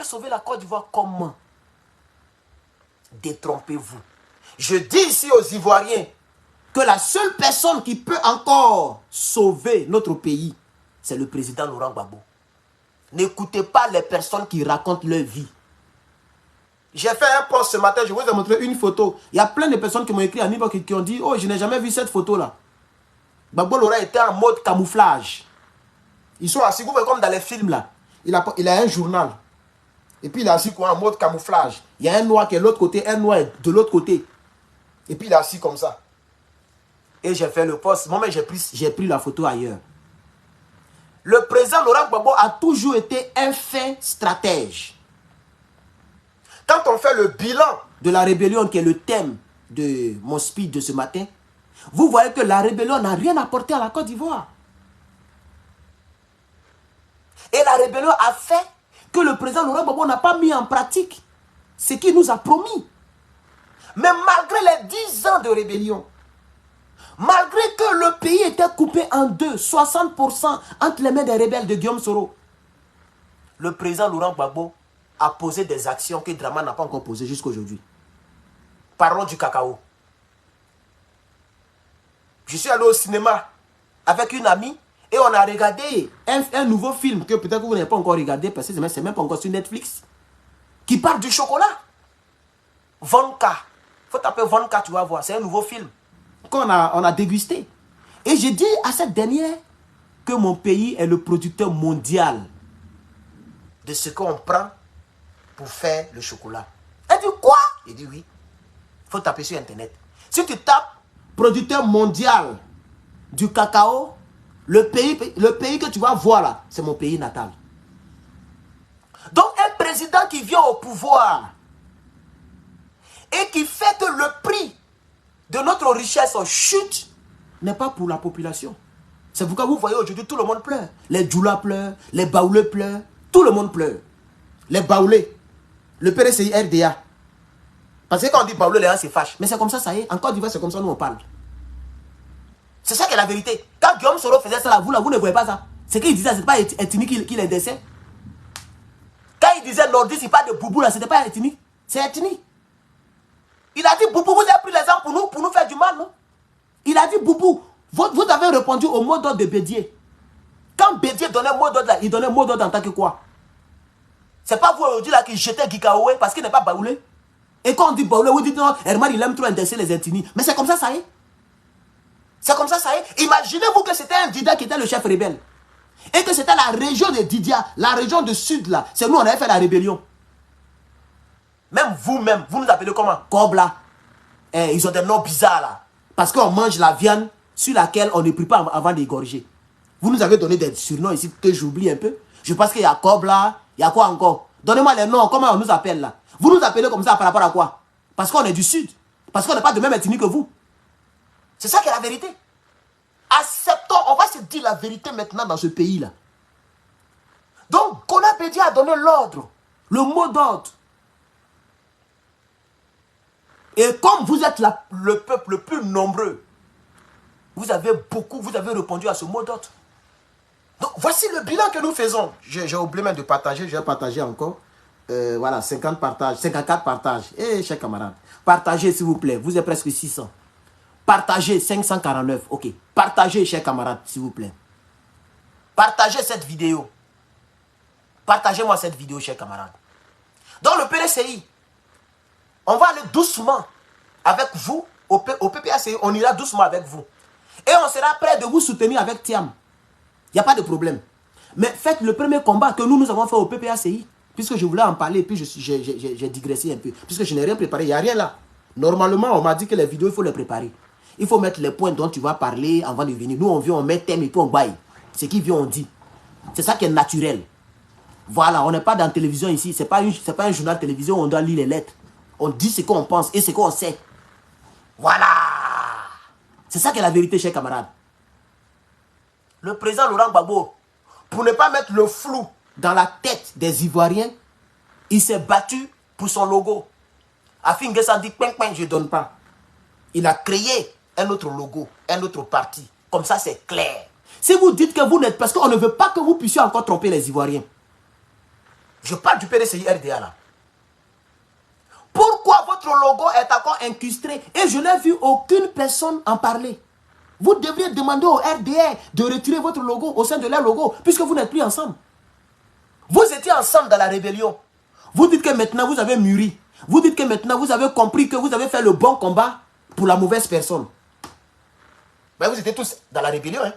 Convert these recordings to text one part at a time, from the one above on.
va sauver la Côte d'Ivoire comment? Détrompez-vous. Je dis ici aux Ivoiriens que la seule personne qui peut encore sauver notre pays, c'est le président Laurent Gbagbo. N'écoutez pas les personnes qui racontent leur vie. J'ai fait un post ce matin, je vous ai montré une photo. Il y a plein de personnes qui m'ont écrit à Nibo qui ont dit « Oh, je n'ai jamais vu cette photo-là. » Gbagbo Laurent était en mode camouflage. Ils sont assis, vous voyez comme dans les films là. Il a un journal. Et puis il est assis quoi, en mode camouflage. Il y a un noir qui est de l'autre côté, un noir de l'autre côté. Et puis il est assis comme ça. Et j'ai fait le post. Moi-même, j'ai pris la photo ailleurs. Le président Laurent Gbagbo a toujours été un fin stratège. Quand on fait le bilan de la rébellion, qui est le thème de mon speech de ce matin, vous voyez que la rébellion n'a rien apporté à la Côte d'Ivoire. Et la rébellion a fait que le président Laurent Gbagbo n'a pas mis en pratique ce qu'il nous a promis. Mais malgré les 10 ans de rébellion, malgré que le pays était coupé en deux, 60% entre les mains des rebelles de Guillaume Soro, le président Laurent Gbagbo a posé des actions que Draman n'a pas encore posées jusqu'à aujourd'hui. Parlons du cacao. Je suis allé au cinéma avec une amie et on a regardé un nouveau film que peut-être vous n'avez pas encore regardé parce que c'est même pas encore sur Netflix, qui parle du chocolat. Vonka. Il faut taper Vonka, tu vas voir. C'est un nouveau film qu'on a dégusté. Et j'ai dit à cette dernière que mon pays est le producteur mondial de ce qu'on prend pour faire le chocolat. Elle dit quoi? J'ai dit oui. Il faut taper sur Internet. Si tu tapes producteur mondial du cacao, le pays que tu vas voir là, c'est mon pays natal. Donc un président qui vient au pouvoir et qui fait que le prix de notre richesse chute n'est pas pour la population. C'est pourquoi vous voyez aujourd'hui tout le monde pleure. Les Djoula pleurent, les Baoulés pleurent, tout le monde pleure. Les Baoulés, le PDCI RDA. Parce que quand on dit Baoulé, les gens se fâchent. Mais c'est comme ça, ça y est. En Côte d'Ivoire, c'est comme ça nous on parle. C'est ça qui est la vérité. Quand Guillaume Soro faisait ça, là, vous ne voyez pas ça. C'est qu'il disait, c'est pas ethnique qu'il indexait. Quand il disait nordiste, il parle de boubou, là, c'était pas ethnique. C'est ethnique. Il a dit, boubou, vous avez pris les gens pour nous faire du mal, non? Il a dit, boubou, vous avez répondu au mot d'ordre de Bédier. Quand Bédier donnait mot d'ordre, il donnait mot d'ordre en tant que quoi? C'est pas vous aujourd'hui là qui jetez Gikaoé parce qu'il n'est pas baoulé. Et quand on dit baoulé, vous dites non, Herman il aime trop indexer les ethnies. Mais c'est comme ça, ça y est. C'est comme ça, ça y est. Imaginez-vous que c'était un Didia qui était le chef rebelle. Et que c'était la région de Didia, la région du sud là. C'est nous, on avait fait la rébellion. Même vous-même, vous nous appelez comment? Kobla. Ils ont des noms bizarres là. Parce qu'on mange la viande sur laquelle on ne prie pas avant d'égorger. Vous nous avez donné des surnoms ici que j'oublie un peu. Je pense qu'il y a Kobla, il y a quoi encore? Donnez-moi les noms, comment on nous appelle là? Vous nous appelez comme ça par rapport à quoi? Parce qu'on est du sud. Parce qu'on n'est pas de même ethnie que vous. C'est ça qui est la vérité. Acceptons, on va se dire la vérité maintenant dans ce pays-là. Donc, Kona Bédié a donné l'ordre, le mot d'ordre. Et comme vous êtes le peuple le plus nombreux, vous avez répondu à ce mot d'ordre. Donc, voici le bilan que nous faisons. J'ai oublié même de partager, je vais partager encore. Voilà, 50 partages, 54 partages. Chers camarades, partagez s'il vous plaît, vous êtes presque 600. Partagez 549, ok. Partagez, chers camarades, s'il vous plaît. Partagez cette vidéo. Partagez-moi cette vidéo, chers camarades. Dans le PDCI, on va aller doucement avec vous. Au PPACI, on ira doucement avec vous. Et on sera prêt de vous soutenir avec Thiam. Il n'y a pas de problème. Mais faites le premier combat que nous avons fait au PPACI. Puisque je voulais en parler, puis j'ai digressé un peu. Puisque je n'ai rien préparé, il n'y a rien là. Normalement, on m'a dit que les vidéos, il faut les préparer. Il faut mettre les points dont tu vas parler avant de venir. Nous, on vient, on met thème et puis on baille. Ce qui vient, on dit. C'est ça qui est naturel. Voilà, on n'est pas dans la télévision ici. Ce n'est pas un journal de télévision où on doit lire les lettres. On dit ce qu'on pense et ce qu'on sait. Voilà. C'est ça qui est la vérité, chers camarades. Le président Laurent Gbagbo, pour ne pas mettre le flou dans la tête des Ivoiriens, il s'est battu pour son logo. Afin Nguessan dit, je ne donne pas. Il a créé un autre logo, un autre parti. Comme ça, c'est clair. Si vous dites que vous n'êtes... Parce qu'on ne veut pas que vous puissiez encore tromper les Ivoiriens. Je parle du PDCI RDA là. Pourquoi votre logo est encore incrusté? Et je n'ai vu aucune personne en parler. Vous devriez demander au RDA de retirer votre logo au sein de leur logo, puisque vous n'êtes plus ensemble. Vous étiez ensemble dans la rébellion. Vous dites que maintenant vous avez mûri. Vous dites que maintenant vous avez compris que vous avez fait le bon combat pour la mauvaise personne. Ben vous étiez tous dans la rébellion. Hein?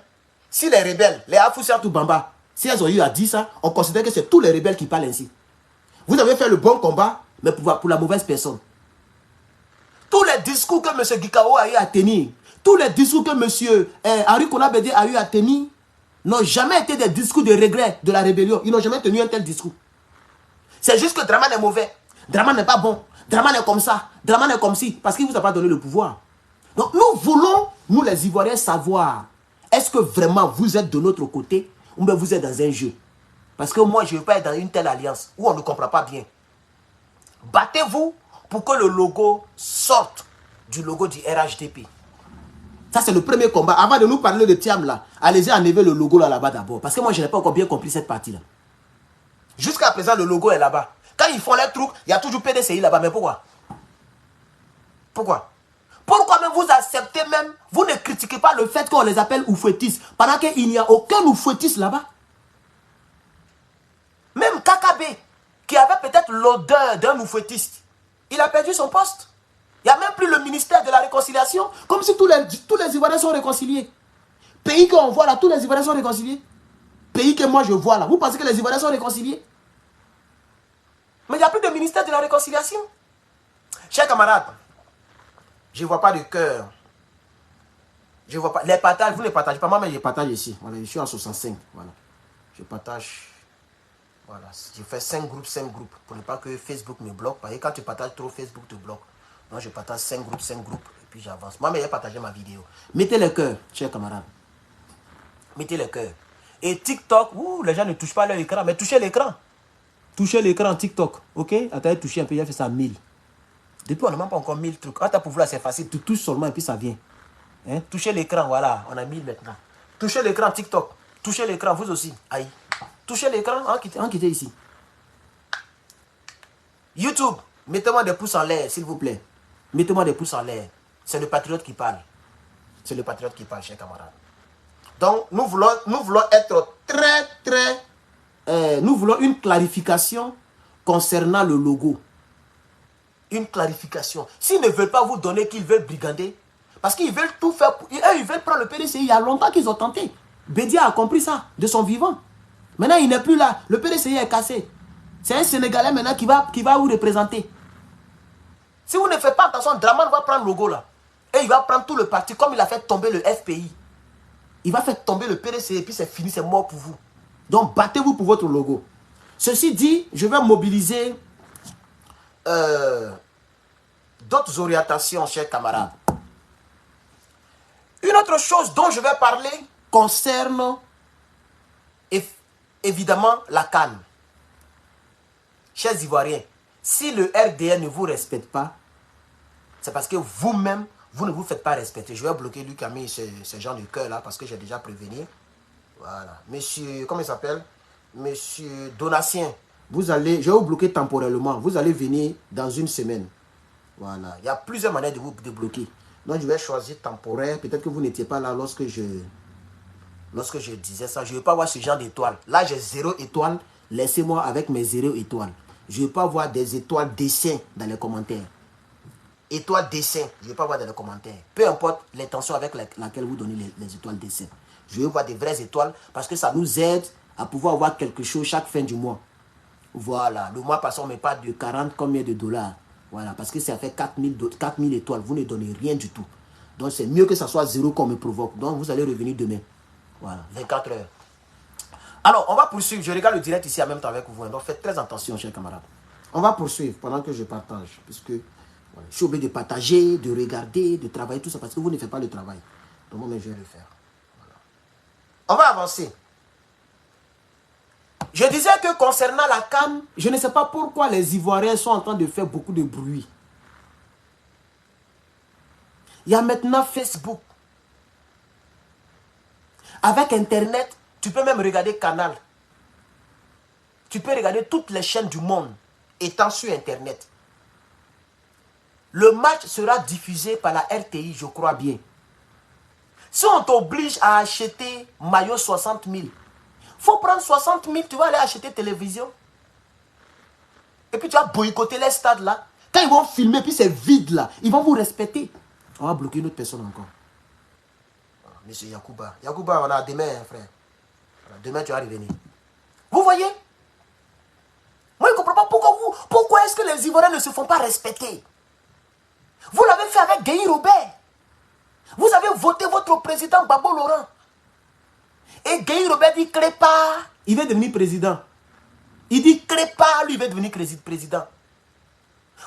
Si les rebelles, les Afoussers tout Bamba, si elles ont eu à dire ça, on considère que c'est tous les rebelles qui parlent ainsi. Vous avez fait le bon combat, mais pour la mauvaise personne. Tous les discours que M. Gikao a eu à tenir, tous les discours que M. Henri Konabede a eu à tenir, n'ont jamais été des discours de regret de la rébellion. Ils n'ont jamais tenu un tel discours. C'est juste que Draman est mauvais. Draman n'est pas bon. Draman est comme ça. Draman est comme ci. Parce qu'il ne vous a pas donné le pouvoir. Donc nous voulons, nous les Ivoiriens, savoir, est-ce que vraiment vous êtes de notre côté ou bien vous êtes dans un jeu? Parce que moi, je ne veux pas être dans une telle alliance où on ne comprend pas bien. Battez-vous pour que le logo sorte du logo du RHDP. Ça, c'est le premier combat. Avant de nous parler de Thiam, là, allez-y enlever le logo là-bas d'abord. Parce que moi, je n'ai pas encore bien compris cette partie-là. Jusqu'à présent, le logo est là-bas. Quand ils font les trucs, il y a toujours PDCI là-bas. Mais pourquoi? Pourquoi? Pourquoi même vous acceptez même, vous ne critiquez pas le fait qu'on les appelle oufouettistes, pendant qu'il n'y a aucun oufouettiste là-bas? Même KKB, qui avait peut-être l'odeur d'un oufouettiste, il a perdu son poste. Il n'y a même plus le ministère de la réconciliation, comme si tous les Ivoiriens sont réconciliés. Pays qu'on voit là, tous les Ivoiriens sont réconciliés. Pays que moi je vois là, vous pensez que les Ivoiriens sont réconciliés? Mais il n'y a plus de ministère de la réconciliation. Chers camarades, je ne vois pas de cœur. Je vois pas. Les partages, vous ne partagez pas. Moi, mais je partage ici. Voilà, je suis en 65. Voilà. Je partage. Voilà. Je fais 5 groupes. Pour ne pas que Facebook me bloque. Parce que quand tu partages trop, Facebook te bloque. Moi, je partage 5 groupes. Et puis j'avance. Moi, mais j'ai partagé ma vidéo. Mettez le cœur, chers camarades. Mettez le cœur. Et TikTok, les gens ne touchent pas leur écran. Mais touchez l'écran. Touchez l'écran TikTok. Ok? Attendez, touchez un peu. J'ai fait ça 1000. Depuis, on n'a même pas encore 1000 trucs. Quand tu as pour là, c'est facile. Tu touches seulement et puis ça vient. Hein? Touchez l'écran, voilà. On a 1000 maintenant. Touchez l'écran TikTok. Touchez l'écran, vous aussi. Aïe. Touchez l'écran, en quittez ici. YouTube, mettez-moi des pouces en l'air, s'il vous plaît. Mettez-moi des pouces en l'air. C'est le patriote qui parle. C'est le patriote qui parle, chers camarades. Donc, nous voulons être très... nous voulons une clarification concernant le logo. Une clarification. S'ils ne veulent pas vous donner, qu'ils veulent brigander, parce qu'ils veulent tout faire, ils veulent prendre le PDCI. Il y a longtemps qu'ils ont tenté. Bédia a compris ça, de son vivant. Maintenant, il n'est plus là. Le PDCI est cassé. C'est un Sénégalais maintenant qui va vous représenter. Si vous ne faites pas attention, Draman va prendre le logo là. Et il va prendre tout le parti, comme il a fait tomber le FPI. Il va faire tomber le PDCI et puis c'est fini, c'est mort pour vous. Donc, battez-vous pour votre logo. Ceci dit, je vais mobiliser... d'autres orientations, chers camarades. Une autre chose dont je vais parler concerne évidemment la CAN. Chers Ivoiriens, si le RDN ne vous respecte pas, c'est parce que vous-même, vous ne vous faites pas respecter. Je vais bloquer lui qui a mis ce genre de cœur là parce que j'ai déjà prévenu. Voilà. Monsieur, comment il s'appelle? Monsieur Donatien. Vous allez, je vais vous bloquer temporairement. Vous allez venir dans une semaine. Voilà. Il y a plusieurs manières de vous débloquer. Donc, je vais choisir temporaire. Peut-être que vous n'étiez pas là lorsque je disais ça. Je ne veux pas voir ce genre d'étoiles. Là, j'ai 0 étoile. Laissez-moi avec mes 0 étoiles. Je ne veux pas voir des étoiles dessin dans les commentaires. Étoiles dessin, je ne veux pas voir dans les commentaires. Peu importe l'intention avec laquelle vous donnez les étoiles dessin. Je veux voir des vraies étoiles parce que ça nous aide à pouvoir avoir quelque chose chaque fin du mois. Voilà, le mois passé, on ne met pas de 40 combien de dollars. Voilà, parce que ça fait 4000 étoiles. Vous ne donnez rien du tout. Donc, c'est mieux que ça soit 0 qu'on me provoque. Donc, vous allez revenir demain. Voilà, 24 heures. Alors, on va poursuivre. Je regarde le direct ici en même temps avec vous. Donc, faites très attention, chers camarades. On va poursuivre pendant que je partage. Puisque voilà, je suis obligé de partager, de regarder, de travailler, tout ça. Parce que vous ne faites pas le travail. Donc, moi, je vais le faire. Voilà. On va avancer. Je disais que concernant la CAN, je ne sais pas pourquoi les Ivoiriens sont en train de faire beaucoup de bruit. Il y a maintenant Facebook. Avec Internet, tu peux même regarder Canal. Tu peux regarder toutes les chaînes du monde étant sur Internet. Le match sera diffusé par la RTI, je crois bien. Si on t'oblige à acheter maillot 60 000, il faut prendre 60 000, tu vas aller acheter télévision. Et puis tu vas boycotter les stades là. Quand ils vont filmer, puis c'est vide là, ils vont vous respecter. On va bloquer une autre personne encore. Monsieur Yacouba. Yacouba, on a demain, frère. Demain, tu vas revenir. Vous voyez? Moi, je ne comprends pas pourquoi est-ce que les Ivoiriens ne se font pas respecter. Vous l'avez fait avec Guy Robert. Vous avez voté votre président Babo Laurent. Et Guy Robert dit Crépa, il veut devenir président. Il dit Crépa, lui, il veut devenir président.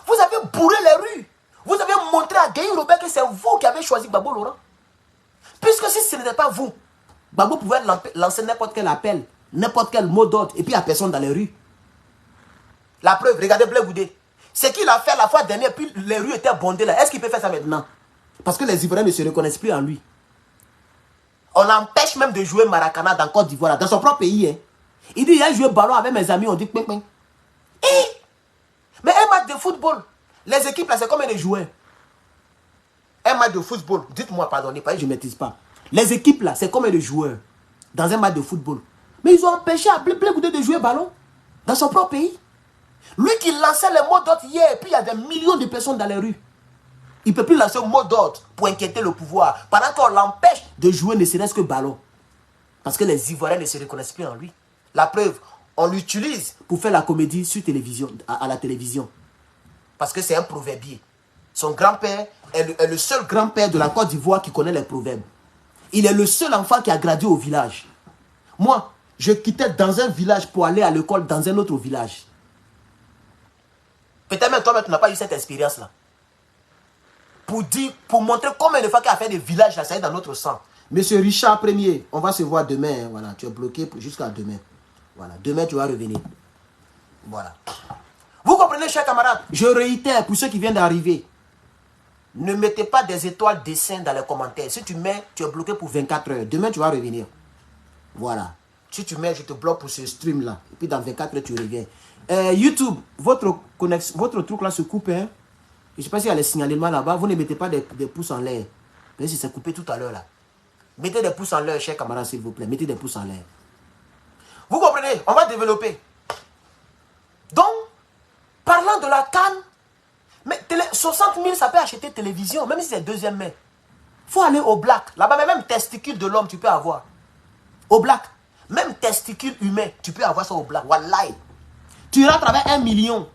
Vous avez bourré les rues. Vous avez montré à Guy Robert que c'est vous qui avez choisi Babo Laurent. Puisque si ce n'était pas vous, Babo pouvait lancer n'importe quel appel, n'importe quel mot d'ordre, et puis il n'y a personne dans les rues. La preuve, regardez Blé Goudé. Ce qu'il a fait la fois dernière, puis les rues étaient bondées là. Est-ce qu'il peut faire ça maintenant? Parce que les Ivoiriens ne se reconnaissent plus en lui. On l'empêche même de jouer Maracana dans Côte d'Ivoire, dans son propre pays. Hein. Il dit, il a joué ballon avec mes amis, on dit ping ping. Mais un match de football, les équipes là, c'est combien de joueurs? Un match de football, dites-moi, pardonnez, je ne maîtrise pas. Les équipes là, c'est combien de joueurs dans un match de football? Mais ils ont empêché à Blé Goudé de jouer ballon dans son propre pays. Lui qui lançait les mots d'ordre hier, et puis il y a des millions de personnes dans les rues. Il ne peut plus lancer un mot d'ordre pour inquiéter le pouvoir, pendant qu'on l'empêche de jouer ne serait-ce que ballon. Parce que les Ivoiriens ne se reconnaissent plus en lui. La preuve, on l'utilise pour faire la comédie sur télévision, à la télévision. Parce que c'est un proverbier. Son grand-père est le seul grand-père de la Côte d'Ivoire qui connaît les proverbes. Il est le seul enfant qui a gradué au village. Moi, je quittais dans un village pour aller à l'école dans un autre village. Peut-être même toi, tu n'as pas eu cette expérience-là. Pour montrer combien de fois qu'il a fait des villages, ça est dans notre sang. Monsieur Richard Premier, on va se voir demain. Voilà, tu es bloqué jusqu'à demain. Voilà, demain tu vas revenir. Voilà. Vous comprenez, chers camarades? Je réitère pour ceux qui viennent d'arriver. Ne mettez pas des étoiles dessins dans les commentaires. Si tu mets, tu es bloqué pour 24 heures. Demain, tu vas revenir. Voilà. Si tu mets, je te bloque pour ce stream-là. Et puis dans 24 heures, tu reviens. YouTube, votre truc là se coupe. Hein? Je ne sais pas s'il y a les signalements là-bas. Vous ne mettez pas des pouces en l'air. Mais si c'est coupé tout à l'heure là. Mettez des pouces en l'air, chers camarades, s'il vous plaît. Mettez des pouces en l'air. Vous comprenez? On va développer. Donc, parlant de la CAN, mais 60 000, ça peut acheter télévision, même si c'est deuxième main. Il faut aller au black. Là-bas, même testicule de l'homme, tu peux avoir. Au black. Même testicule humain, tu peux avoir ça au black. Wallahi. Tu rentres avec 1 million.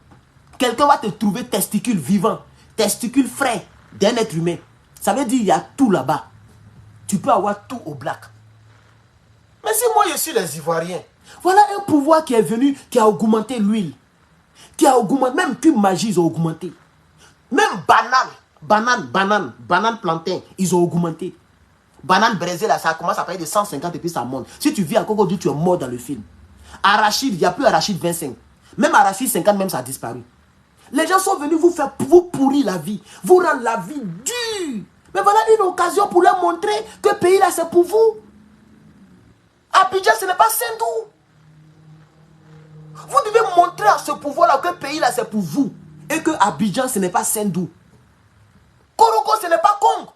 Quelqu'un va te trouver testicule vivant, testicule frais d'un être humain. Ça veut dire qu'il y a tout là-bas. Tu peux avoir tout au black. Mais si moi je suis les Ivoiriens, voilà un pouvoir qui est venu, qui a augmenté l'huile. Qui a augmenté, même Cube Magie, ils ont augmenté. Même banane plantain, ils ont augmenté. Banane braisée, là, ça commence à payer de 150 et puis ça monte. Si tu vis à Coco, tu es mort dans le film. Arachide, il n'y a plus arachide 25. Même arachide 50, même ça a disparu. Les gens sont venus vous pourrir la vie. Vous rendre la vie dure. Mais voilà une occasion pour leur montrer que le pays là, c'est pour vous. Abidjan, ce n'est pas Sendou. Vous devez montrer à ce pouvoir-là que le pays là, c'est pour vous. Et que Abidjan, ce n'est pas Sendou. Koroko, ce n'est pas Congo.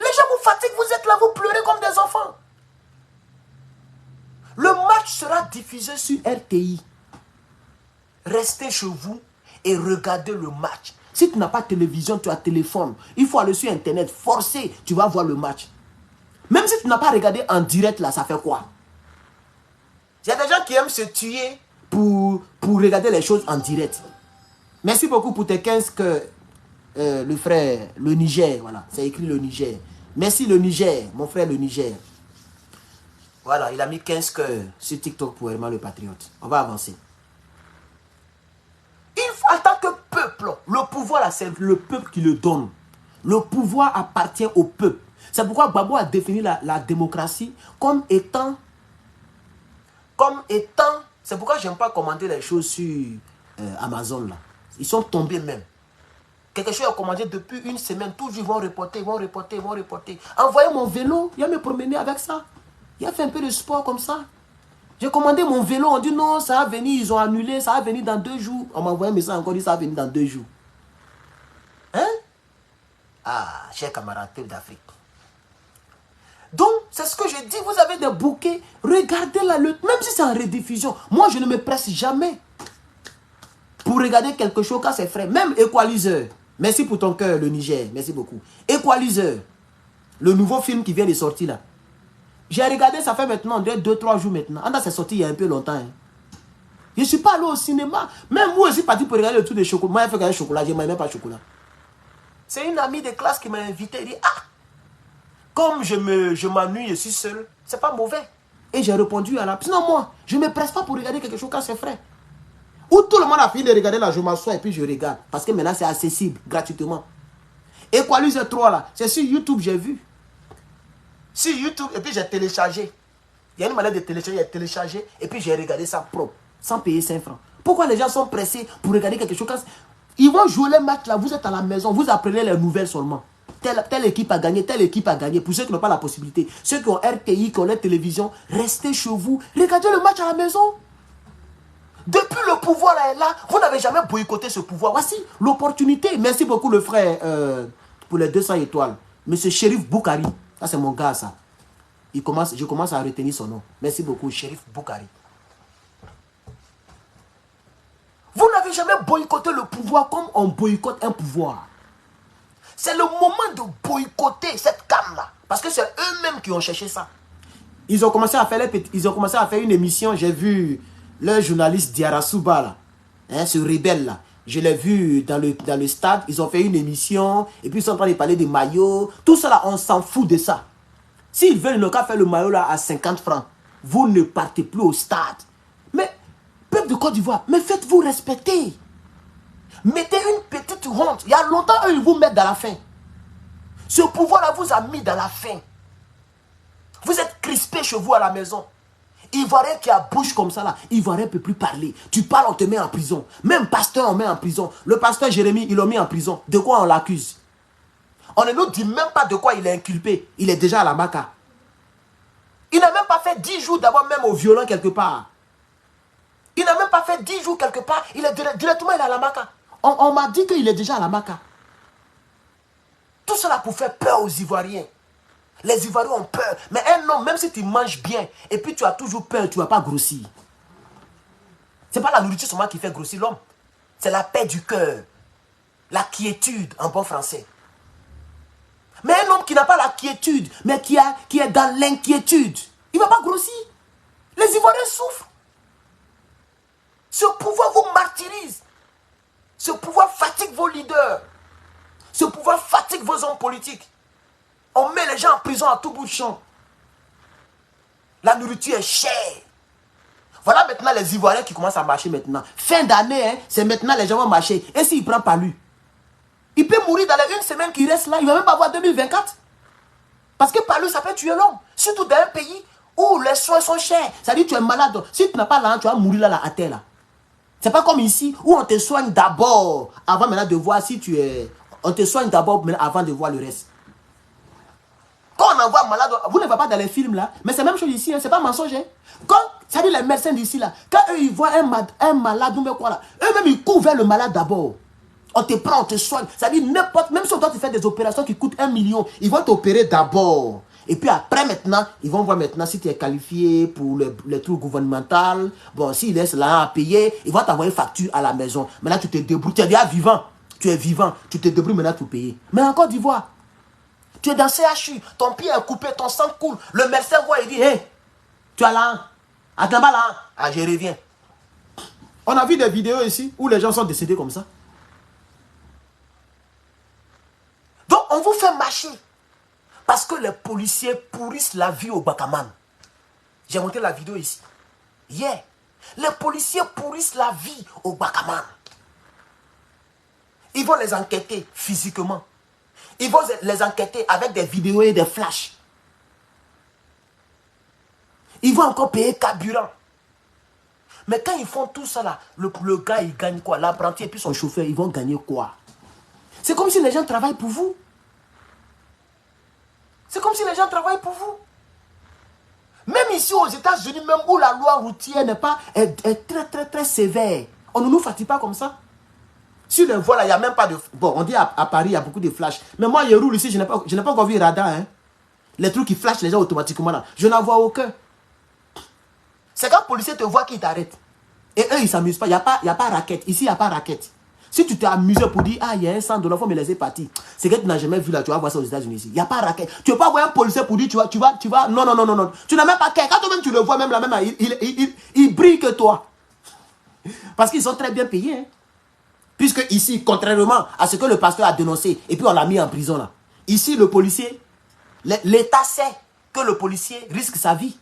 Les gens vous fatiguent, vous êtes là, vous pleurez comme des enfants. Le match sera diffusé sur RTI. Restez chez vous et regardez le match. Si tu n'as pas de télévision, tu as téléphone. Il faut aller sur Internet, forcer, tu vas voir le match. Même si tu n'as pas regardé en direct, là, ça fait quoi? Il y a des gens qui aiment se tuer pour regarder les choses en direct. Merci beaucoup pour tes 15 que le frère, le Niger, voilà, c'est écrit le Niger. Merci le Niger, mon frère le Niger. Voilà, il a mis 15 cœurs sur TikTok pour Herman le Patriote. On va avancer. En tant que peuple, le pouvoir là, c'est le peuple qui le donne. Le pouvoir appartient au peuple. C'est pourquoi Gbagbo a défini la démocratie comme étant... C'est pourquoi je n'aime pas commenter les choses sur Amazon là. Ils sont tombés même. Quelque chose est commandé depuis une semaine. Toujours ils vont reporter. Envoyez mon vélo, il va me promener avec ça. Il a fait un peu de sport comme ça. J'ai commandé mon vélo, on dit non, ça va venir, ils ont annulé, ça va venir dans 2 jours. On m'a envoyé un message encore, dit ça va venir dans 2 jours. Hein? Ah, chers camarades, peuple d'Afrique. Donc, c'est ce que je dis, vous avez des bouquets, regardez la lutte, même si c'est en rediffusion. Moi, je ne me presse jamais pour regarder quelque chose quand c'est frais. Même Equalizer, merci pour ton cœur, le Niger, merci beaucoup. Equalizer, le nouveau film qui vient de sortir là. J'ai regardé, ça fait maintenant 2-3 jours maintenant. C'est sorti il y a un peu longtemps. Hein. Je ne suis pas allé au cinéma. Même moi aussi, parti pour regarder le truc de chocolat. Moi, je fais regarder le chocolat, je ne même pas le chocolat. C'est une amie de classe qui m'a invité. Elle dit, ah, comme je m'ennuie, je suis seul, c'est pas mauvais. Et j'ai répondu à la... Sinon, moi, je ne me presse pas pour regarder quelque chose quand c'est frais. Où tout le monde a fini de regarder là, je m'assois et puis je regarde. Parce que maintenant, c'est accessible, gratuitement. Equalizer 3 là, c'est sur YouTube, j'ai vu. Sur YouTube, et puis j'ai téléchargé. Il y a une manière de télécharger, j'ai téléchargé, et puis j'ai regardé ça propre, sans payer 5 francs. Pourquoi les gens sont pressés pour regarder quelque chose quand ils vont jouer les matchs là, vous êtes à la maison, vous apprenez les nouvelles seulement. Telle équipe a gagné, telle équipe a gagné. Pour ceux qui n'ont pas la possibilité, ceux qui ont RTI, qui ont la télévision, restez chez vous, regardez le match à la maison. Depuis le pouvoir là est là, vous n'avez jamais boycotté ce pouvoir. Voici l'opportunité. Merci beaucoup le frère pour les 200 étoiles. Monsieur Chérif Boukari. Ça c'est mon gars ça. Je commence à retenir son nom. Merci beaucoup Chérif Boukari. Vous n'avez jamais boycotté le pouvoir comme on boycotte un pouvoir. C'est le moment de boycotter cette cam là. Parce que c'est eux-mêmes qui ont cherché ça. Ils ont commencé à faire une émission. J'ai vu le journaliste Diarra Souba là, hein, ce rebelle là. Je l'ai vu dans le stade. Ils ont fait une émission. Et puis ils sont en train de parler des maillots. Tout ça là, on s'en fout de ça. S'ils veulent ne pas faire le maillot là à 50 francs, vous ne partez plus au stade. Mais, peuple de Côte d'Ivoire, mais faites-vous respecter. Mettez une petite honte. Il y a longtemps, eux, ils vous mettent dans la faim. Ce pouvoir-là vous a mis dans la faim. Vous êtes crispés chez vous à la maison. Ivoirien qui a bouche comme ça là, Ivoirien ne peut plus parler. Tu parles, on te met en prison. Même pasteur, on met en prison. Le pasteur Jérémie, ils l'ont mis en prison. De quoi on l'accuse? On ne nous dit même pas de quoi il est inculpé. Il est déjà à la Maca. Il n'a même pas fait 10 jours d'abord même au violent quelque part. Il n'a même pas fait 10 jours quelque part. Il est directement il est à la Maca. On m'a dit qu'il est déjà à la Maca. Tout cela pour faire peur aux Ivoiriens. Les Ivoiriens ont peur. Mais un homme, même si tu manges bien, et puis tu as toujours peur, tu ne vas pas grossir. Ce n'est pas la nourriture seulement qui fait grossir l'homme. C'est la paix du cœur. La quiétude en bon français. Mais un homme qui n'a pas la quiétude, mais qui est dans l'inquiétude, il ne va pas grossir. Les Ivoiriens souffrent. Ce pouvoir vous martyrise. Ce pouvoir fatigue vos leaders. Ce pouvoir fatigue vos hommes politiques. On met les gens en prison à tout bout de champ. La nourriture est chère. Voilà maintenant les Ivoiriens qui commencent à marcher maintenant. Fin d'année, hein, c'est maintenant les gens vont marcher. Et s'il prend pas lui, il peut mourir dans les 1 semaine qui reste là. Il ne va même pas avoir 2024. Parce que par lui, ça peut tuer l'homme. Surtout dans un pays où les soins sont chers. Ça dit que tu es malade. Si tu n'as pas l'argent, tu vas mourir là à terre. Là. C'est pas comme ici où on te soigne d'abord avant maintenant de voir si tu es... On te soigne d'abord avant de voir le reste. Quand on envoie un malade, vous ne voyez pas dans les films là, mais c'est la même chose ici, hein, c'est pas mensonger. Hein. Quand, ça dit les médecins d'ici là, quand eux ils voient un malade ou même quoi là, eux-mêmes ils courent vers le malade d'abord. On te prend, on te soigne. Ça dit n'importe, même si on doit te faire des opérations qui coûtent 1 million, ils vont t'opérer d'abord. Et puis après maintenant, ils vont voir maintenant si tu es qualifié pour les trucs gouvernementaux. Bon, s'ils laissent là à payer, ils vont t'envoyer une facture à la maison. Maintenant tu te débrouilles, tu es déjà vivant. Tu es vivant, tu te débrouilles maintenant pour payer. Mais en Côte d'Ivoire, tu es dans CHU, ton pied est coupé, ton sang coule. Le médecin voit et dit, hé, tu as là, attends pas là, ah je reviens. On a vu des vidéos ici où les gens sont décédés comme ça. Donc on vous fait marcher. Parce que les policiers pourrissent la vie au Bakaman. J'ai montré la vidéo ici. Hier, les policiers pourrissent la vie au Bakaman. Ils vont les enquêter physiquement. Ils vont les enquêter avec des vidéos et des flashs. Ils vont encore payer carburant. Mais quand ils font tout ça là, le gars il gagne quoi? L'apprenti et puis son chauffeur, ils vont gagner quoi? C'est comme si les gens travaillent pour vous. C'est comme si les gens travaillent pour vous. Même ici aux États-Unis, même où la loi routière n'est pas, est très, très, très sévère. On ne nous fatigue pas comme ça. Sur les voies, là, il n'y a même pas de... Bon, on dit à Paris, il y a beaucoup de flashs. Mais moi, je roule ici, je n'ai pas encore vu radar. Hein. Les trucs qui flashent les gens automatiquement, là. Je n'en vois aucun. C'est quand le policier te voit qu'il t'arrête. Et eux, ils ne s'amusent pas. Il n'y a pas raquette. Ici, il n'y a pas raquette. Si tu t'es amusé pour dire, ah, il y a un $100, il faut me laisser partir. C'est que tu n'as jamais vu là, tu vas voir ça aux États-Unis ici. Il n'y a pas raquette. Tu ne peux pas voir un policier pour dire, tu vas. Non, non, non, non, non. Tu n'as même pas qu'un. Quand toi-même tu le vois, même là, même, il brille que toi. Parce qu'ils sont très bien payés. Hein. Puisque ici, contrairement à ce que le pasteur a dénoncé, et puis on l'a mis en prison là. Ici, le policier, l'État sait que le policier risque sa vie.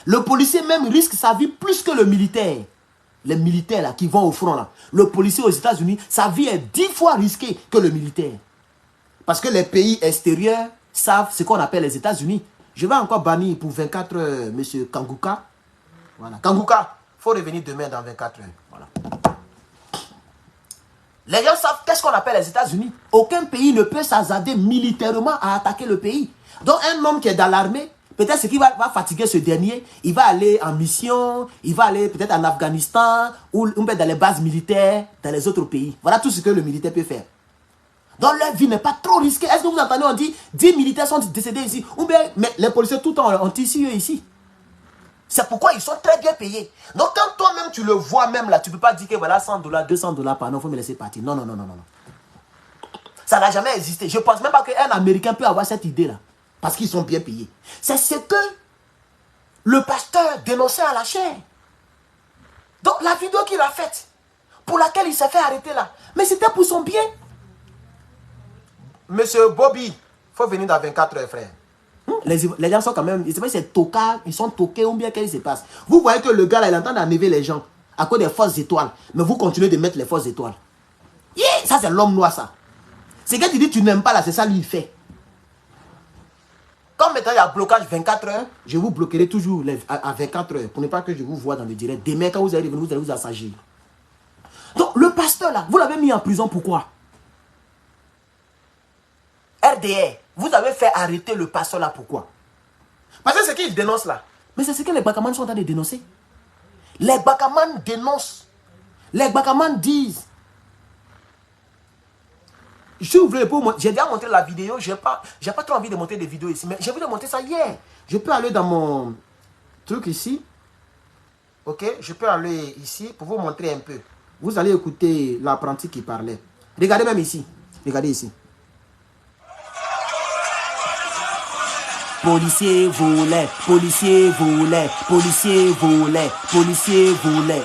Le policier même risque sa vie plus que le militaire. Les militaires là qui vont au front là. Le policier aux États-Unis, sa vie est 10 fois risquée que le militaire. Parce que les pays extérieurs savent ce qu'on appelle les États-Unis. Je vais encore bannir pour 24 heures M. Kanguka. Voilà. Kanguka, il faut revenir demain dans 24 heures. Voilà. Les gens savent qu'est-ce qu'on appelle les États-Unis. Aucun pays ne peut s'hasarder militairement à attaquer le pays. Donc un homme qui est dans l'armée, peut-être ce qui va fatiguer ce dernier, il va aller en mission, il va aller peut-être en Afghanistan, ou peut-être dans les bases militaires, dans les autres pays. Voilà tout ce que le militaire peut faire. Donc leur vie n'est pas trop risquée. Est-ce que vous entendez, on dit 10 militaires sont décédés ici. Ou bien, mais les policiers tout le temps ont ici, eux ici. C'est pourquoi ils sont très bien payés. Donc quand toi-même tu le vois même là, tu ne peux pas dire que voilà $100, $200 par an, il faut me laisser partir. Non, non, non, non, non. Ça n'a jamais existé. Je ne pense même pas qu'un Américain peut avoir cette idée-là. Parce qu'ils sont bien payés. C'est ce que le pasteur dénonçait à la chair. Donc la vidéo qu'il a faite, pour laquelle il s'est fait arrêter là, mais c'était pour son bien. Monsieur Bobby, il faut venir dans 24 heures, frère. Les gens sont quand même, c'est pas c'est tocard, ils sont toqués ou bien qu'est-ce qui se passe. Vous voyez que le gars là, il est en train d'enlever les gens à cause des fausses étoiles. Mais vous continuez de mettre les fausses étoiles. Yeah, ça c'est l'homme noir ça. C'est que tu dis tu n'aimes pas là, c'est ça lui il fait. Comme maintenant il y a blocage 24 heures, je vous bloquerai toujours à 24 heures pour ne pas que je vous voie dans le direct. Demain quand vous allez revenir, vous allez vous assagir. Donc le pasteur là, vous l'avez mis en prison pourquoi? RDR, vous avez fait arrêter le pasteur là, pourquoi? Parce que c'est ce qu'il dénonce là. Mais c'est ce que les Bakaman sont en train de dénoncer. Les Bakaman dénoncent. Les Bakaman disent. Si vous voulez, j'ai déjà montré la vidéo, j'ai pas trop envie de montrer des vidéos ici, mais j'ai voulu montrer ça hier. Je peux aller dans mon truc ici. Ok, je peux aller ici pour vous montrer un peu. Vous allez écouter l'apprenti qui parlait. Regardez même ici. Regardez ici. Policier volait, policier volait, policier volait, policier volait.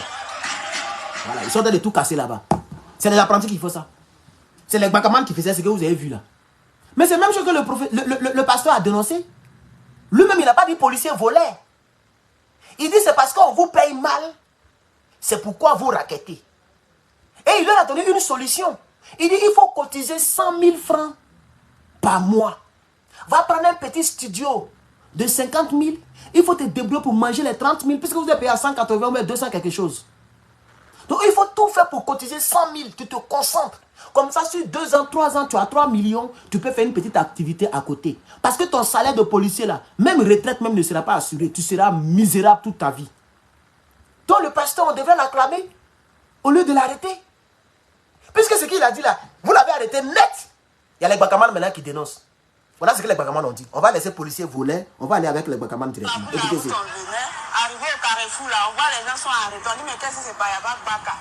Voilà, ils sont en train de tout casser là-bas. C'est les apprentis qui font ça. C'est les Bakaman qui faisaient ce que vous avez vu là. Mais c'est même chose que le pasteur a dénoncé. Lui-même, il n'a pas dit policier volait. Il dit c'est parce qu'on vous paye mal. C'est pourquoi vous raquettez. Et il leur a donné une solution. Il dit il faut cotiser 100 000 francs par mois. Va prendre un petit studio de 50 000. Il faut te débrouiller pour manger les 30 000 puisque vous êtes payé à 180 ou 200 quelque chose. Donc il faut tout faire pour cotiser 100 000. Tu te concentres. Comme ça, sur 2 ans, 3 ans, tu as 3 millions. Tu peux faire une petite activité à côté. Parce que ton salaire de policier là, même retraite même ne sera pas assuré. Tu seras misérable toute ta vie. Donc le pasteur, on devrait l'acclamer au lieu de l'arrêter. Puisque ce qu'il a dit là, vous l'avez arrêté net. Il y a les Bakaman maintenant qui dénoncent. Voilà ce que les Bakaman ont dit. On va laisser les policiers voler. On va aller avec les Bakaman directement. Écoutez ça. Arrivé au Carrefour là, on voit les gens sont arrêtés. On dit mais qu'est-ce que c'est pas, il n'y a pas de Baka.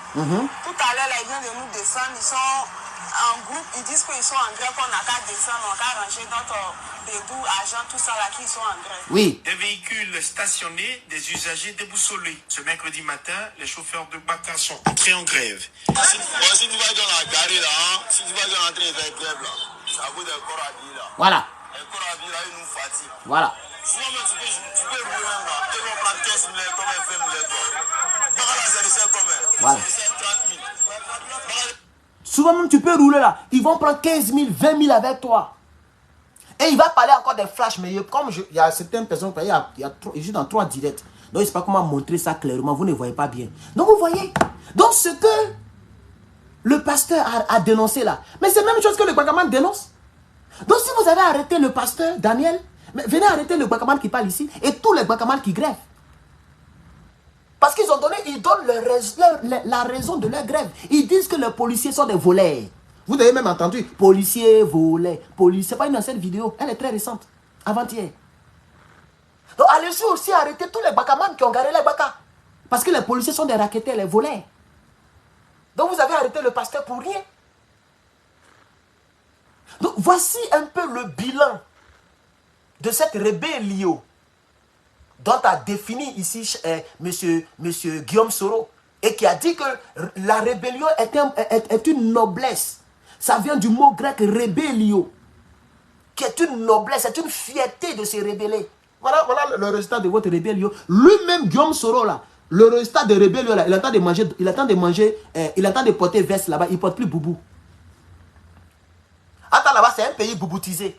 Tout à l'heure là, ils viennent de nous descendre. Ils sont en groupe. Ils disent qu'ils sont en grève. On n'a qu'à descendre. On n'a qu'à ranger notre dégoût, argent, tout ça là, qui sont en grève. Oui. Des véhicules stationnés, des usagers déboussolés. Ce mercredi matin, les chauffeurs de Baka sont entrés en grève. Si tu vas dans la gare là, si tu vas dans l'entrée de la grève là, ça vaut des corps à vie là. Voilà. Les corps à vie là, ils nous fatiguent. Voilà. Sinon, tu peux rouler même là. Ils vont prendre 15 000 comme un fait moulet. Voilà, c'est comme Voilà. c'est 30 000. Souvent même tu peux rouler là. Ils vont prendre 15 000, 20 000 avec toi. Et il va parler encore des flashs. Mais comme il y a certaines personnes, je suis dans 3 directs. Donc je ne sais pas comment montrer ça clairement. Vous ne voyez pas bien. Donc vous voyez. Donc ce que le pasteur a dénoncé là. Mais c'est la même chose que le Bakaman dénonce. Donc si vous avez arrêté le pasteur Daniel, Mais venez arrêter le Gbakaman qui parle ici et tous les Gbakaman qui grèvent. Parce qu'ils donnent la raison de leur grève. Ils disent que les policiers sont des voleurs. Vous avez même entendu, policiers, voleurs, policiers. C'est pas une ancienne vidéo, elle est très récente, avant-hier. Donc allez-y aussi arrêter tous les Gbakaman qui ont garé les Gbaka. Parce que les policiers sont des raquetés, les voleurs. Donc vous avez arrêté le pasteur pour rien. Donc voici un peu le bilan de cette rébellion dont a défini ici monsieur Guillaume Soro et qui a dit que la rébellion est une noblesse. Ça vient du mot grec rébellio, qui est une noblesse, c'est une fierté de se rébeller. Voilà le résultat de votre rébellion. Lui-même, Guillaume Soro, là, le résultat de rébellion, là, il attend de porter veste là-bas, il ne porte plus boubou. Attends, là-bas, c'est un pays bouboutisé.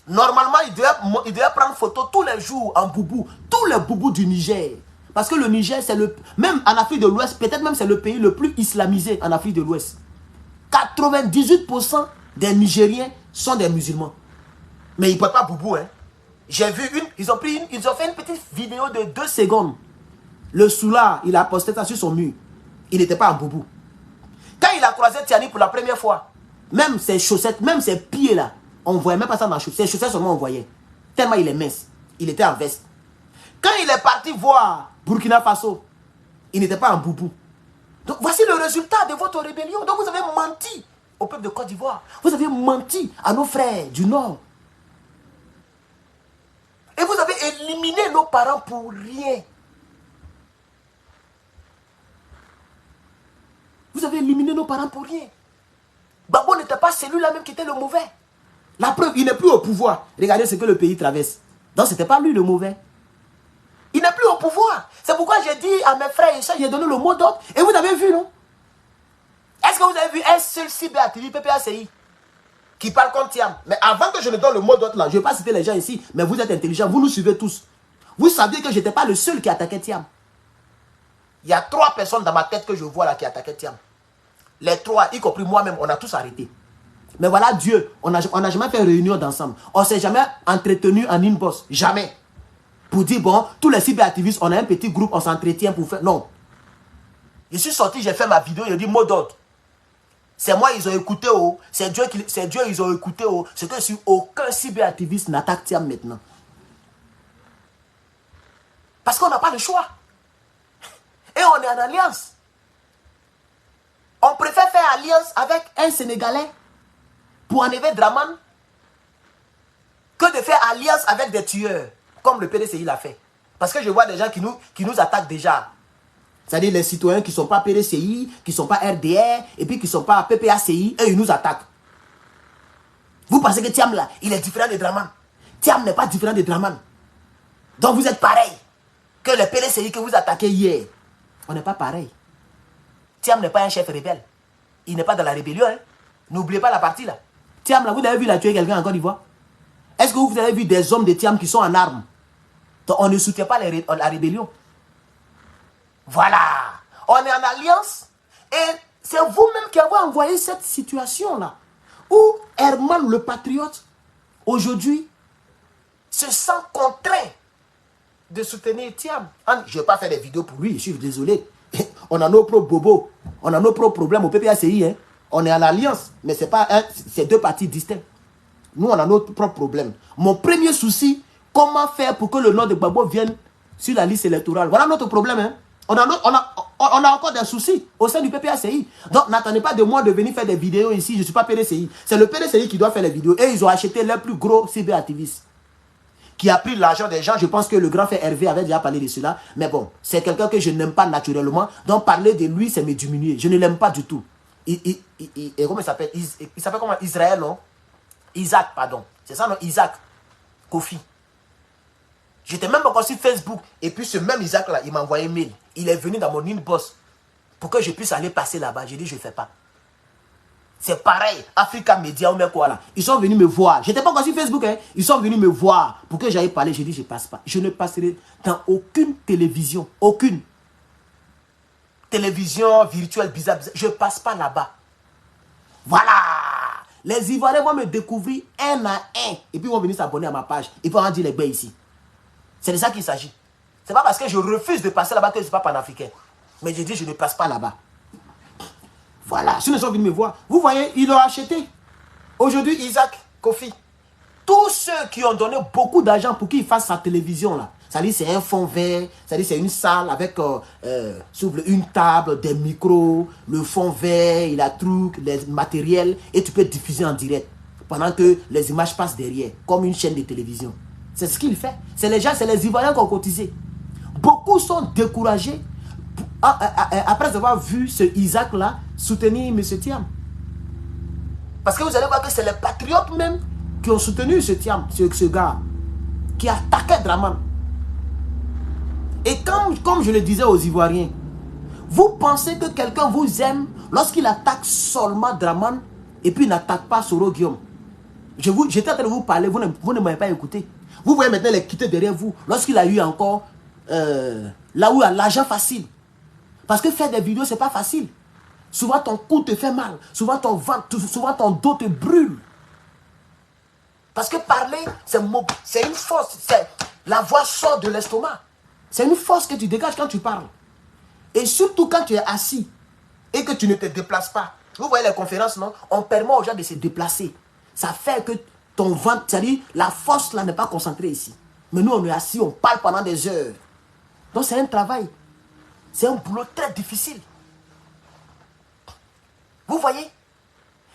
Normalement, il devait prendre photo tous les jours en boubou. Tous les boubous du Niger. Parce que le Niger, c'est le... Même en Afrique de l'Ouest, peut-être même c'est le pays le plus islamisé en Afrique de l'Ouest. 98% des Nigériens sont des musulmans. Mais ils ne portent pas boubou, hein. J'ai vu ils ont fait une petite vidéo de 2 secondes. Le soulard, il a posté ça sur son mur. Il n'était pas en boubou. Quand il a croisé Tiani pour la première fois, même ses chaussettes, même ses pieds là, on ne voyait même pas ça dans les chaussettes. Ses chaussettes seulement on voyait. Tellement il est mince. Il était en veste. Quand il est parti voir Burkina Faso, il n'était pas en boubou. Donc voici le résultat de votre rébellion. Donc vous avez menti au peuple de Côte d'Ivoire. Vous avez menti à nos frères du Nord. Et vous avez éliminé nos parents pour rien. Vous avez éliminé nos parents pour rien. Gbagbo n'était pas celui-là même qui était le mauvais. La preuve, il n'est plus au pouvoir. Regardez ce que le pays traverse. Donc ce n'était pas lui le mauvais. Il n'est plus au pouvoir. C'est pourquoi j'ai dit à mes frères et sœurs, j'ai donné le mot d'ordre. Et vous avez vu, non? Est-ce que vous avez vu un seul CBATV, PPACI qui parle contre Thiam? Mais avant que je ne donne le mot d'ordre là, je ne vais pas citer les gens ici, mais vous êtes intelligents, vous nous suivez tous. Vous saviez que je n'étais pas le seul qui attaquait Thiam. Il y a 3 personnes dans ma tête que je vois là qui attaquaient Thiam. Les 3, y compris moi-même, on a tous arrêté. Mais voilà Dieu, on n'a jamais fait réunion d'ensemble. On ne s'est jamais entretenu en inbox. Jamais. Pour dire, bon, tous les cyberactivistes, on a un petit groupe, on s'entretient pour faire... Non. Je suis sorti, j'ai fait ma vidéo, j'ai dit mot d'ordre. C'est moi, ils ont écouté, oh. C'est Dieu, ils ont écouté, oh. C'est que si aucun cyberactiviste n'attaque Thiam maintenant. Parce qu'on n'a pas le choix. Et on est en alliance. On préfère faire alliance avec un Sénégalais pour enlever Draman que de faire alliance avec des tueurs, comme le PDCI l'a fait. Parce que je vois des gens qui nous attaquent déjà. C'est-à-dire les citoyens qui ne sont pas PDCI, qui ne sont pas RDR, et puis qui ne sont pas PPACI, et ils nous attaquent. Vous pensez que Thiam là, il est différent de Draman? Thiam n'est pas différent de Draman. Donc vous êtes pareil que le PDCI que vous attaquez hier. On n'est pas pareil. Thiam n'est pas un chef rebelle. Il n'est pas dans la rébellion. Hein? N'oubliez pas la partie là. Thiam là, vous avez vu la tuer quelqu'un en Côte d'Ivoire? Est-ce que vous avez vu des hommes de Thiam qui sont en armes? Donc on ne soutient pas la rébellion. Voilà. On est en alliance. Et c'est vous-même qui avez envoyé cette situation là. Où Herman le patriote, aujourd'hui, se sent contraint de soutenir Thiam. Je ne vais pas faire des vidéos pour lui, je suis désolé. On a nos propres bobos, on a nos propres problèmes au PPACI. Hein. On est en alliance, mais c'est 2 partis distincts. Nous, on a nos propres problèmes. Mon premier souci, comment faire pour que le nom de Gbagbo vienne sur la liste électorale? Voilà notre problème. Hein. On a encore des soucis au sein du PPACI. Donc, n'attendez pas de moi de venir faire des vidéos ici. Je ne suis pas PDCI. C'est le PDCI qui doit faire les vidéos. Et ils ont acheté les plus gros cyberactivistes qui a pris l'argent des gens. Je pense que le grand frère Hervé avait déjà parlé de cela. Mais bon, c'est quelqu'un que je n'aime pas naturellement. Donc parler de lui, c'est me diminuer. Je ne l'aime pas du tout. Comment il s'appelle? Il s'appelle comment? Israël, non? Isaac, pardon. C'est ça, non? Isaac. Kofi. J'étais même encore sur Facebook. Et puis ce même Isaac-là, il m'a envoyé un mail. Il est venu dans mon inbox pour que je puisse aller passer là-bas. J'ai dit, je ne fais pas. C'est pareil, Africa Media ou même quoi là. Ils sont venus me voir. J'étais pas encore sur Facebook, hein. Ils sont venus me voir pour que j'aille parler. J'ai dit, je ne passe pas. Je ne passerai dans aucune télévision. Aucune. Télévision virtuelle bizarre. Je ne passe pas là-bas. Voilà. Les Ivoiriens vont me découvrir un à un. Et puis ils vont venir s'abonner à ma page. Ils vont dire les gars ici. C'est de ça qu'il s'agit. C'est pas parce que je refuse de passer là-bas que je ne suis pas panafricain. Mais je dis je ne passe pas là-bas. Voilà. Si ils sont venus me voir. Vous voyez, ils l'ont acheté. Aujourd'hui, Isaac Kofi. Tous ceux qui ont donné beaucoup d'argent pour qu'il fasse sa télévision là. C'est-à-dire c'est un fond vert, c'est-à-dire c'est une salle avec une table, des micros, le fond vert, il a truc, les matériels, et tu peux diffuser en direct pendant que les images passent derrière, comme une chaîne de télévision. C'est ce qu'il fait. C'est les gens, c'est les Ivoiriens qui ont cotisé. Beaucoup sont découragés après avoir vu ce Isaac-là soutenir M. Thiam. Parce que vous allez voir que c'est les patriotes même qui ont soutenu ce Thiam, ce gars, qui attaquait Draman. Et comme je le disais aux Ivoiriens, vous pensez que quelqu'un vous aime lorsqu'il attaque seulement Draman et puis il n'attaque pas Soro Guillaume. J'étais en train de vous parler, vous ne m'avez pas écouté. Vous voyez maintenant les quitter derrière vous lorsqu'il a eu encore là où il y a l'argent facile. Parce que faire des vidéos, ce n'est pas facile. Souvent ton cou te fait mal, souvent ton ventre, souvent ton dos te brûle. Parce que parler, c'est une force, la voix sort de l'estomac. C'est une force que tu dégages quand tu parles. Et surtout quand tu es assis et que tu ne te déplaces pas. Vous voyez les conférences, non? On permet aux gens de se déplacer. Ça fait que ton ventre, c'est-à-dire la force là n'est pas concentrée ici. Mais nous, on est assis, on parle pendant des heures. Donc c'est un travail. C'est un boulot très difficile. Vous voyez?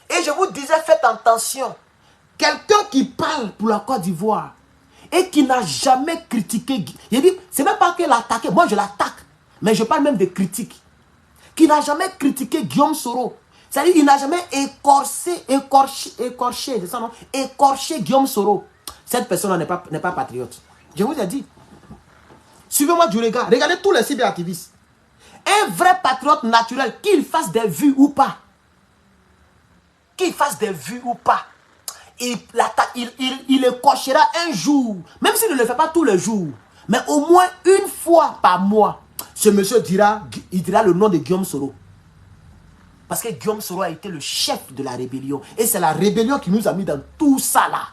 Et je vous disais, faites attention. Quelqu'un qui parle pour la Côte d'Ivoire et qui n'a jamais critiqué, il dit, c'est même pas qu'il a attaqué, moi je l'attaque, mais je parle même de critiques. Qui n'a jamais critiqué Guillaume Soro. C'est-à-dire qu'il n'a jamais écorché, c'est ça non? Écorché Guillaume Soro. Cette personne n'est pas patriote. Je vous ai dit. Suivez-moi du regard. Regardez tous les cyberactivistes. Un vrai patriote naturel, qu'il fasse des vues ou pas. Qu'il fasse des vues ou pas. Il écorchera un jour. Même s'il ne le fait pas tous les jours. Mais au moins une fois par mois. Ce monsieur dira le nom de Guillaume Soro. Parce que Guillaume Soro a été le chef de la rébellion. Et c'est la rébellion qui nous a mis dans tout ça là.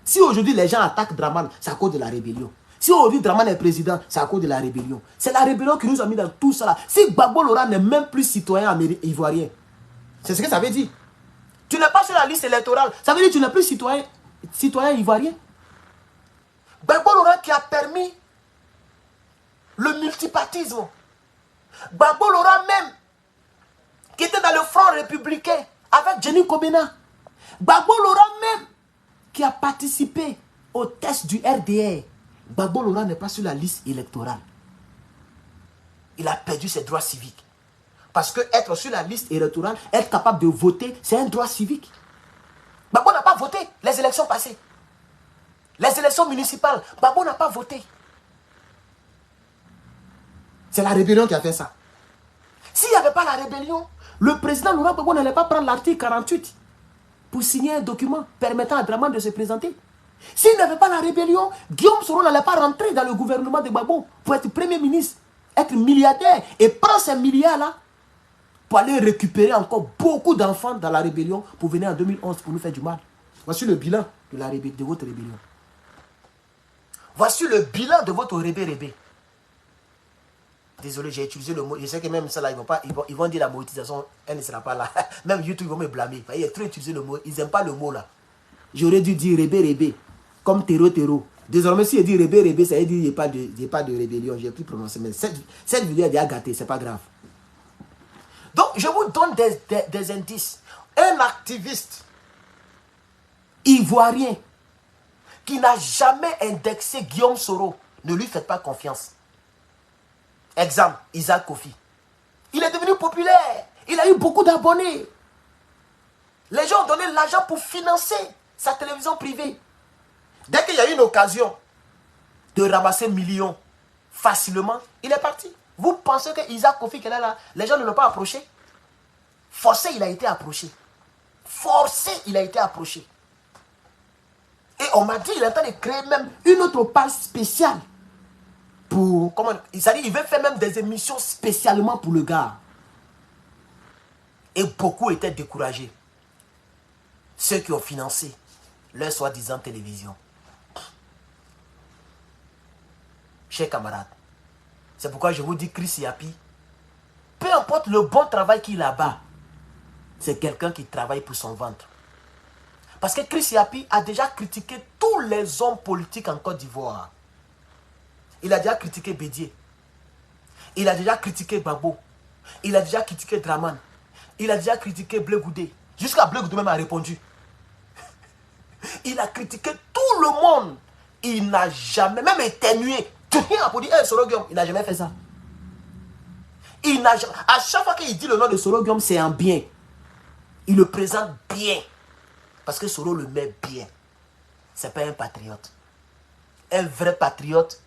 Si aujourd'hui les gens attaquent Draman, c'est à cause de la rébellion. Si aujourd'hui Draman est président, c'est à cause de la rébellion. C'est la rébellion qui nous a mis dans tout ça là. Si Gbagbo Laurent n'est même plus citoyen ivoirien, c'est ce que ça veut dire. Tu n'es pas sur la liste électorale. Ça veut dire que tu n'es plus citoyen ivoirien. Gbagbo Laurent qui a permis le multipartisme. Gbagbo Laurent même qui était dans le front républicain avec Jenny Kobena. Gbagbo Laurent même qui a participé au test du RDR. Gbagbo Laurent n'est pas sur la liste électorale. Il a perdu ses droits civiques. Parce que être sur la liste électorale, être capable de voter, c'est un droit civique. Gbagbo n'a pas voté les élections passées. Les élections municipales, Gbagbo n'a pas voté. C'est la rébellion qui a fait ça. S'il n'y avait pas la rébellion, le président Laurent Gbagbo n'allait pas prendre l'article 48 pour signer un document permettant à Draman de se présenter. S'il n'y avait pas la rébellion, Guillaume Soro n'allait pas rentrer dans le gouvernement de Gbagbo pour être premier ministre, être milliardaire et prendre ces milliards-là pour aller récupérer encore beaucoup d'enfants dans la rébellion pour venir en 2011 pour nous faire du mal. Voici le bilan de votre rébellion. Voici le bilan de votre rébé. Désolé, j'ai utilisé le mot. Je sais que même ça là, ils vont dire la monétisation, elle ne sera pas là. Même YouTube, ils vont me blâmer. Il a trop utilisé le mot. Ils n'aiment pas le mot là. J'aurais dû dire rébé. Comme terreau. Désormais, si je dis rébé, ça veut dire qu'il n'y a pas de rébellion. Je n'ai plus prononcé. Mais cette vidéo est déjà gâtée, c'est pas grave. Donc, je vous donne des indices. Un activiste ivoirien qui n'a jamais indexé Guillaume Soro, ne lui faites pas confiance. Exemple, Isaac Kofi. Il est devenu populaire. Il a eu beaucoup d'abonnés. Les gens ont donné l'argent pour financer sa télévision privée. Dès qu'il y a eu une occasion de ramasser millions facilement, il est parti. Vous pensez que Isaac Kofi, qu'elle est là, les gens ne l'ont pas approché? Forcé, il a été approché. Et on m'a dit, il est en train de créer même une autre page spéciale. Il veut faire même des émissions spécialement pour le gars. Et beaucoup étaient découragés. ceux qui ont financé leur soi-disant télévision. Chers camarades, c'est pourquoi je vous dis Chris Yapi, peu importe le bon travail qu'il a bas, c'est quelqu'un qui travaille pour son ventre. Parce que Chris Yapi a déjà critiqué tous les hommes politiques en Côte d'Ivoire. Il a déjà critiqué Bédié. Il a déjà critiqué Babo. Il a déjà critiqué Draman. Il a déjà critiqué Blé Goudé. Jusqu'à Blé Goudé même a répondu. Il a critiqué tout le monde. Il n'a jamais, même éternué. Rien pour dire, hey, Soro Guillaume, il n'a jamais fait ça. Il n'a jamais, à chaque fois qu'il dit le nom de Soro Guillaume, c'est en bien. Il le présente bien. Parce que Soro le met bien. C'est pas un patriote. Un vrai patriote,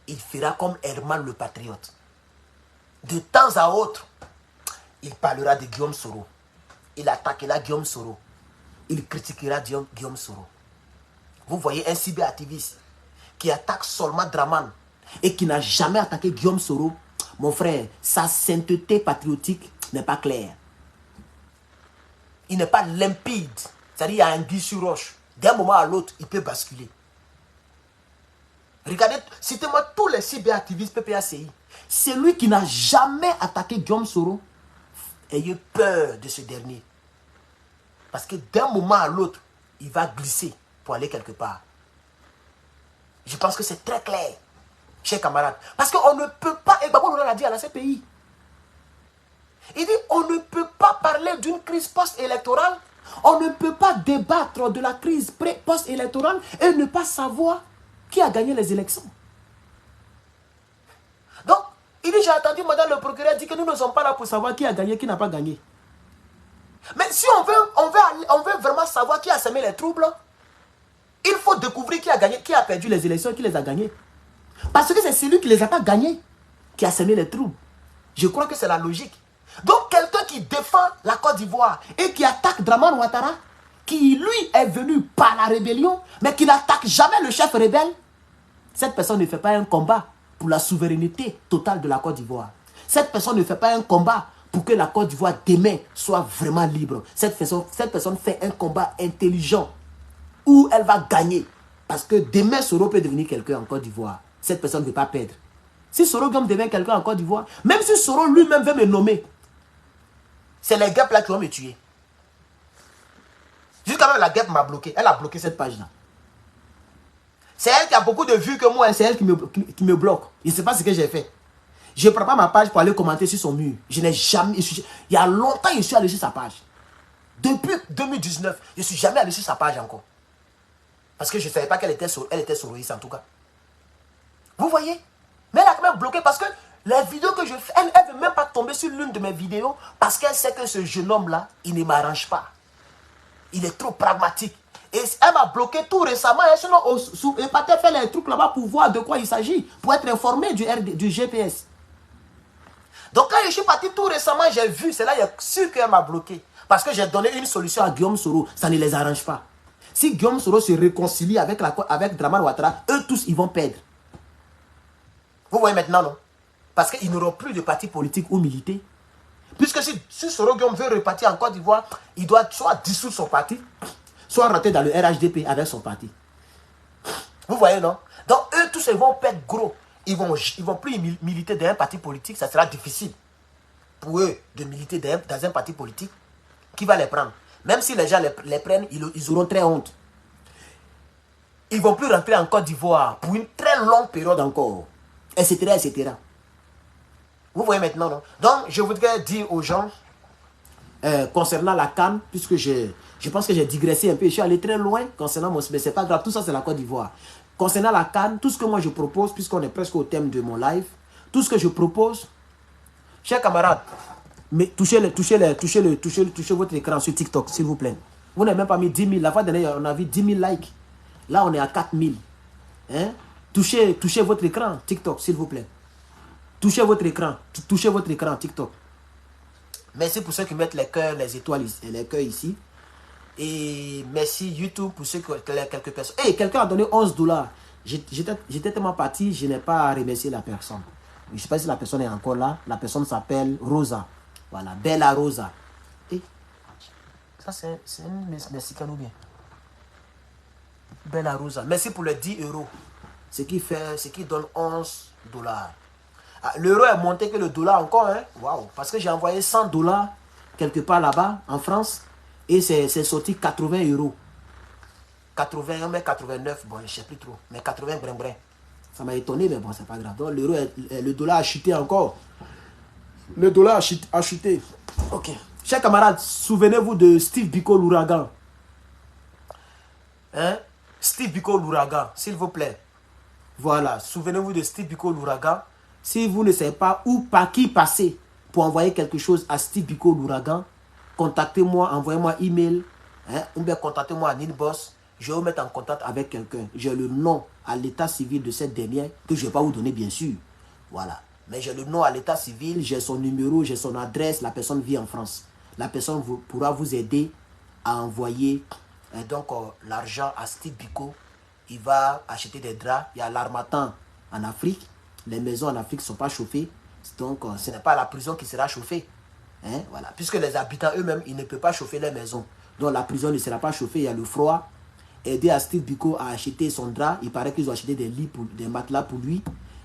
il fera comme Herman le patriote. De temps à autre, il parlera de Guillaume Soro. Il attaquera Guillaume Soro. Il critiquera Guillaume Soro. Vous voyez un cyberactiviste qui attaque seulement Draman et qui n'a jamais attaqué Guillaume Soro. Mon frère, sa sainteté patriotique n'est pas claire. Il n'est pas limpide. C'est-à-dire qu'il y a un guide sur roche. D'un moment à l'autre, il peut basculer. Regardez, citez-moi tous les cyberactivistes PPACI. Celui qui n'a jamais attaqué Guillaume Soro, ayez peur de ce dernier. Parce que d'un moment à l'autre, il va glisser pour aller quelque part. Je pense que c'est très clair, chers camarades. Parce qu'on ne peut pas, et Babo l'a dit à la CPI, il dit on ne peut pas parler d'une crise post-électorale, on ne peut pas débattre de la crise post-électorale et ne pas savoir qui a gagné les élections. Donc, il dit, j'ai entendu madame le procureur dire que nous ne sommes pas là pour savoir qui a gagné, qui n'a pas gagné. Mais si on veut vraiment savoir qui a semé les troubles, il faut découvrir qui a gagné, qui a perdu les élections et qui les a gagnés. Parce que c'est celui qui ne les a pas gagnés qui a semé les troubles. Je crois que c'est la logique. Donc quelqu'un qui défend la Côte d'Ivoire et qui attaque Draman Ouattara, qui lui est venu par la rébellion, mais qui n'attaque jamais le chef rebelle, cette personne ne fait pas un combat pour la souveraineté totale de la Côte d'Ivoire. Cette personne ne fait pas un combat pour que la Côte d'Ivoire demain soit vraiment libre. Cette personne fait un combat intelligent où elle va gagner. Parce que demain, Soro peut devenir quelqu'un en Côte d'Ivoire. Cette personne ne veut pas perdre. Si Soro Guillaume devient quelqu'un en Côte d'Ivoire, même si Soro lui-même veut me nommer, c'est les guêpes là qui vont me tuer. Jusqu'à même la guêpe m'a bloqué. Elle a bloqué cette page-là. C'est elle qui a beaucoup de vues que moi, c'est elle qui me bloque. Je ne sais pas ce que j'ai fait. Je ne prends pas ma page pour aller commenter sur son mur. Je n'ai jamais... Il y a longtemps, je suis allé sur sa page. Depuis 2019, je ne suis jamais allé sur sa page encore. Parce que je ne savais pas qu'elle était soroïste en tout cas. Vous voyez? Mais elle a quand même bloqué parce que les vidéos que je fais, elle ne veut même pas tomber sur l'une de mes vidéos parce qu'elle sait que ce jeune homme-là, il ne m'arrange pas. Il est trop pragmatique. Et elle m'a bloqué tout récemment. Sinon, elle peut faire les trucs là-bas pour voir de quoi il s'agit, pour être informé du GPS. Donc quand je suis parti tout récemment, j'ai vu, c'est là il y a sûr qu'elle m'a bloqué. Parce que j'ai donné une solution à Guillaume Soro, ça ne les arrange pas. Si Guillaume Soro se réconcilie avec Draman Ouattara, eux tous, ils vont perdre. Vous voyez maintenant, non? Parce qu'ils n'auront plus de parti politique ou milité. Puisque si Soro Guillaume veut repartir en Côte d'Ivoire, il doit soit dissoudre son parti, soit rentrer dans le RHDP avec son parti. Vous voyez, non? Donc, eux tous, ils vont perdre gros. Ils vont plus militer dans un parti politique. Ça sera difficile pour eux de militer dans un parti politique. Qui va les prendre? Même si les gens les prennent, ils auront très honte. Ils ne vont plus rentrer en Côte d'Ivoire pour une très longue période encore. Etc. etc. Vous voyez maintenant, non? Donc, je voudrais dire aux gens, concernant la CAN, puisque je pense que j'ai digressé un peu, je suis allé très loin concernant mon... Mais ce n'est pas grave, tout ça c'est la Côte d'Ivoire. Concernant la CAN, tout ce que moi je propose, puisqu'on est presque au thème de mon live, tout ce que je propose, chers camarades, mais touchez votre écran sur TikTok, s'il vous plaît. Vous n'avez même pas mis 10 000. La fois dernière, on a vu 10 000 likes. Là, on est à 4 000. Hein? Touchez votre écran, TikTok, s'il vous plaît. Touchez votre écran, TikTok. Merci pour ceux qui mettent les cœurs, les étoiles, les cœurs ici. Et merci YouTube pour ceux quelques personnes. Hey, quelqu'un a donné 11 $. J'étais tellement parti, je n'ai pas remercié la personne. Je ne sais pas si la personne est encore là. La personne s'appelle Rosa. Voilà, Bella Rosa. Et Ça, c'est une mexicaine ou bien? Bella Rosa. Merci pour les 10 euros. Ce qui donne 11 dollars. Ah, l'euro est monté que le dollar encore. Hein? Waouh. Parce que j'ai envoyé 100 dollars quelque part là-bas, en France. Et c'est sorti 80 euros. 80, mais 89. Bon, je ne sais plus trop. Mais 80, brin. Ça m'a étonné, mais bon, c'est pas grave. Donc, le dollar a chuté encore. Le dollar a chuté. Ok. Chers camarades, souvenez-vous de Steve Biko l'ouragan. Hein? Steve Biko l'ouragan, s'il vous plaît. Voilà, souvenez-vous de Steve Biko l'ouragan. Si vous ne savez pas où, par qui passer pour envoyer quelque chose à Steve Biko l'ouragan, contactez-moi, envoyez-moi email, hein, ou bien contactez-moi en inbox. Je vais vous mettre en contact avec quelqu'un. J'ai le nom à l'état civil de cette dernière, que je ne vais pas vous donner bien sûr. Voilà. Mais j'ai le nom à l'état civil, j'ai son numéro, j'ai son adresse, la personne vit en France. La personne pourra vous aider à envoyer l'argent à Steve Biko. Il va acheter des draps. Il y a l'Harmattan en Afrique. Les maisons en Afrique ne sont pas chauffées. Donc, ce n'est pas la prison qui sera chauffée. Hein? Voilà. Puisque les habitants eux-mêmes, ils ne peuvent pas chauffer les maisons. Donc, la prison ne sera pas chauffée. Il y a le froid. Aider à Steve Biko à acheter son drap. Il paraît qu'ils ont acheté des lits, des matelas pour lui.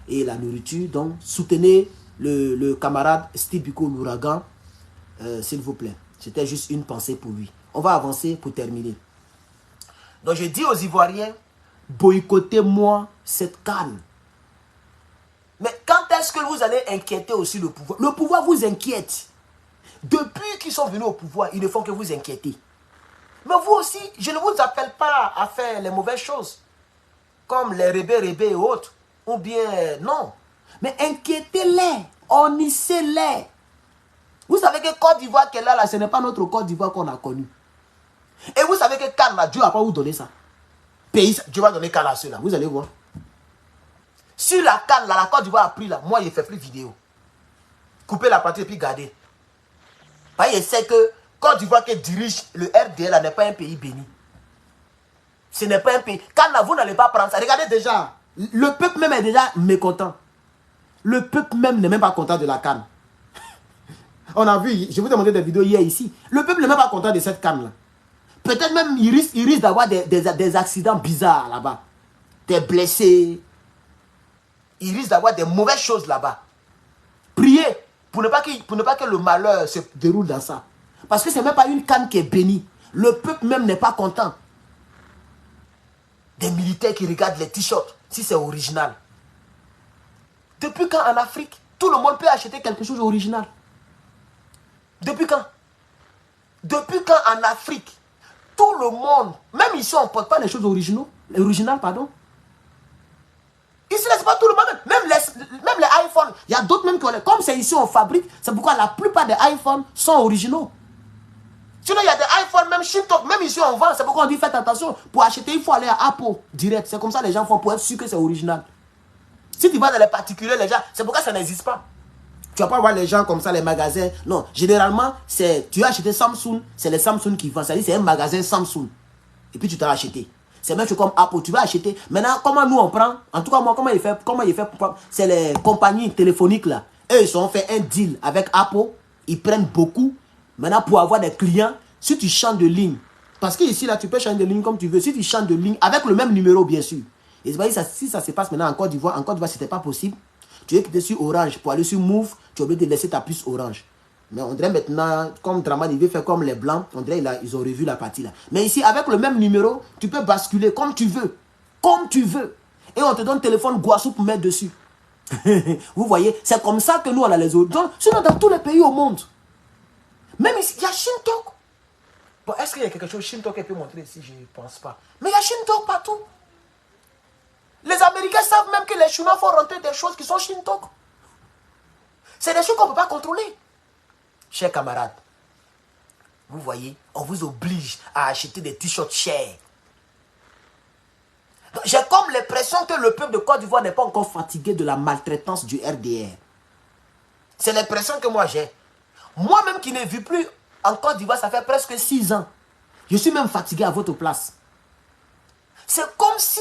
Et la nourriture. Donc, soutenez le camarade Steve Biko l'ouragan. S'il vous plaît. C'était juste une pensée pour lui. On va avancer pour terminer. Donc, je dis aux Ivoiriens, boycottez-moi cette canne. Mais quand est-ce que vous allez inquiéter aussi le pouvoir? Le pouvoir vous inquiète. Depuis qu'ils sont venus au pouvoir, ils ne font que vous inquiéter. Mais vous aussi, je ne vous appelle pas à faire les mauvaises choses. Comme les rébés et autres. Ou bien, non. Mais inquiétez-les. Honnissez-les. Vous savez que Côte d'Ivoire qu'elle a là, ce n'est pas notre Côte d'Ivoire qu'on a connu. Et vous savez que Cannes là, Dieu ne va pas vous donner ça. Pays, Dieu va donner Cannes à ceux-là. Vous allez voir. Sur la Cannes là, la Côte d'Ivoire a pris là, moi, il fait plus vidéo. Coupez la partie et puis gardez. Parce qu'il sait que Côte d'Ivoire qui dirige le RDL là n'est pas un pays béni. Ce n'est pas un pays. Cannes là, vous n'allez pas prendre ça. Regardez déjà. Le peuple même est déjà mécontent. Le peuple même n'est même pas content de la Cannes. On a vu, je vous ai demandé des vidéos hier ici. Le peuple n'est même pas content de cette Cannes là. Peut-être même il risque d'avoir des accidents bizarres là-bas. Des blessés. Il risque d'avoir des mauvaises choses là-bas. Priez pour ne pas que le malheur se déroule dans ça. Parce que ce n'est même pas une Cannes qui est bénie. Le peuple même n'est pas content. Des militaires qui regardent les t-shirts, si c'est original. Depuis quand en Afrique, tout le monde peut acheter quelque chose d'original? Depuis quand? Depuis quand en Afrique, tout le monde, même ici on ne porte pas les choses originales, pardon. Ici, c'est pas tout le monde, même les iPhones, il y a d'autres même qui ont comme c'est ici on fabrique, c'est pourquoi la plupart des iPhones sont originaux. Sinon, il y a des iPhones, même Shintok, même ici on vend, c'est pourquoi on dit faites attention, pour acheter, il faut aller à Apple direct, c'est comme ça les gens font pour être sûr que c'est original. Si tu vas dans les particuliers, les gens, c'est pourquoi ça n'existe pas. Tu vas pas voir les gens comme ça, les magasins. Non, généralement, tu as acheté Samsung, c'est les Samsung qui vendent. C'est un magasin Samsung. Et puis tu t'as acheté. C'est même chose comme Apple, tu vas acheter. Maintenant, comment nous on prend? En tout cas, moi, comment il fait c'est les compagnies téléphoniques là. Eux, ils ont fait un deal avec Apple. Ils prennent beaucoup. Maintenant, pour avoir des clients, si tu changes de ligne, parce que ici, là, tu peux changer de ligne comme tu veux. Si tu changes de ligne, avec le même numéro, bien sûr. Et si ça se passe maintenant en Côte d'Ivoire, ce n'était pas possible. Tu es quitté sur Orange pour aller sur Move, tu es obligé de laisser ta puce Orange. Mais on dirait maintenant, comme Draman, il veut faire comme les Blancs, on dirait ils ont revu la partie là. Mais ici, avec le même numéro, tu peux basculer comme tu veux. Comme tu veux. Et on te donne téléphone Guassou pour mettre dessus. Vous voyez, c'est comme ça que nous, on a les autres. Sinon, dans tous les pays au monde. Même ici, il y a Shintok. Bon, est-ce qu'il y a quelque chose Shintok qui peut montrer ici? Je ne pense pas. Mais il y a Shintok partout. Les Américains savent même que les Chinois font rentrer des choses qui sont Shintok. C'est des choses qu'on ne peut pas contrôler. Chers camarades, vous voyez, on vous oblige à acheter des t-shirts chers. J'ai comme l'impression que le peuple de Côte d'Ivoire n'est pas encore fatigué de la maltraitance du RDR. C'est l'impression que moi j'ai. Moi-même qui ne vis plus en Côte d'Ivoire, ça fait presque 6 ans. Je suis même fatigué à votre place. C'est comme si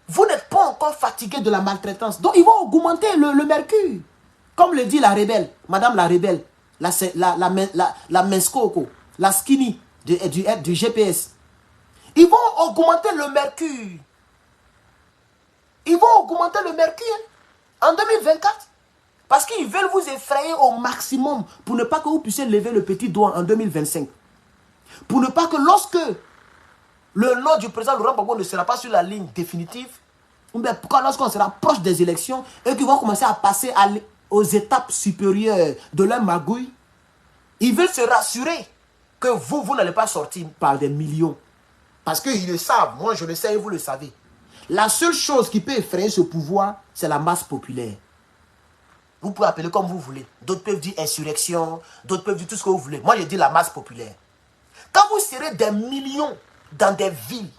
vous n'êtes pas encore fatigué de la maltraitance. Donc, ils vont augmenter le mercure. Comme le dit la rebelle, madame la rebelle, la Menskoko, la skinny. du GPS. Ils vont augmenter le mercure. Ils vont augmenter le mercure en 2024. Parce qu'ils veulent vous effrayer au maximum pour ne pas que vous puissiez lever le petit doigt en 2025. Pour ne pas que lorsque le nom du président Laurent Gbagbo ne sera pas sur la ligne définitive, ou bien lorsqu'on sera proche des élections et qu'ils vont commencer à passer aux étapes supérieures de leur magouille, ils veulent se rassurer que vous n'allez pas sortir par des millions. Parce qu'ils le savent, moi je le sais et vous le savez. La seule chose qui peut effrayer ce pouvoir, c'est la masse populaire. Vous pouvez appeler comme vous voulez. D'autres peuvent dire insurrection, d'autres peuvent dire tout ce que vous voulez. Moi je dis la masse populaire. Quand vous serez des millions dans des villes,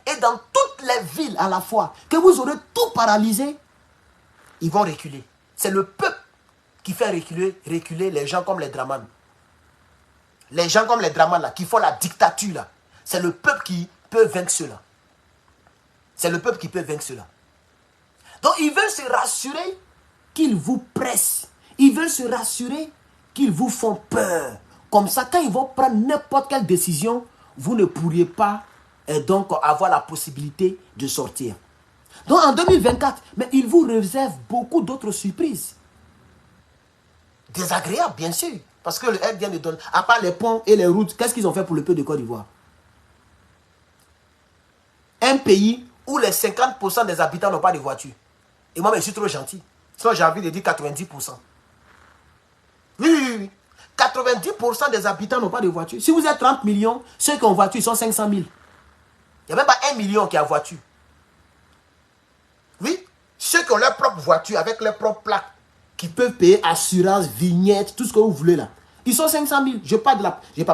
et dans toutes les villes à la fois, que vous aurez tout paralysé, ils vont reculer. C'est le peuple qui fait reculer les gens comme les Draman. Les gens comme les Draman là, qui font la dictature là. C'est le peuple qui peut vaincre cela. C'est le peuple qui peut vaincre cela. Donc ils veulent se rassurer qu'ils vous pressent. Ils veulent se rassurer qu'ils vous font peur. Comme ça, quand ils vont prendre n'importe quelle décision, vous ne pourriez pas donc avoir la possibilité de sortir. Donc en 2024, mais ils vous réservent beaucoup d'autres surprises. Désagréables, bien sûr. Parce que le aide vient de donner, à part les ponts et les routes, qu'est-ce qu'ils ont fait pour le peuple de Côte d'Ivoire? Un pays où les 50% des habitants n'ont pas de voiture. Et moi, je suis trop gentil. Sinon, j'ai envie de dire 90%. Oui. 90% des habitants n'ont pas de voiture. Si vous êtes 30 millions, ceux qui ont voiture, ils sont 500 000. Il n'y a même pas 1 million qui a voiture. Oui, ceux qui ont leur propre voiture avec leur propre plaque, qui peuvent payer assurance, vignette, tout ce que vous voulez là. Ils sont 500 000. Je ne parle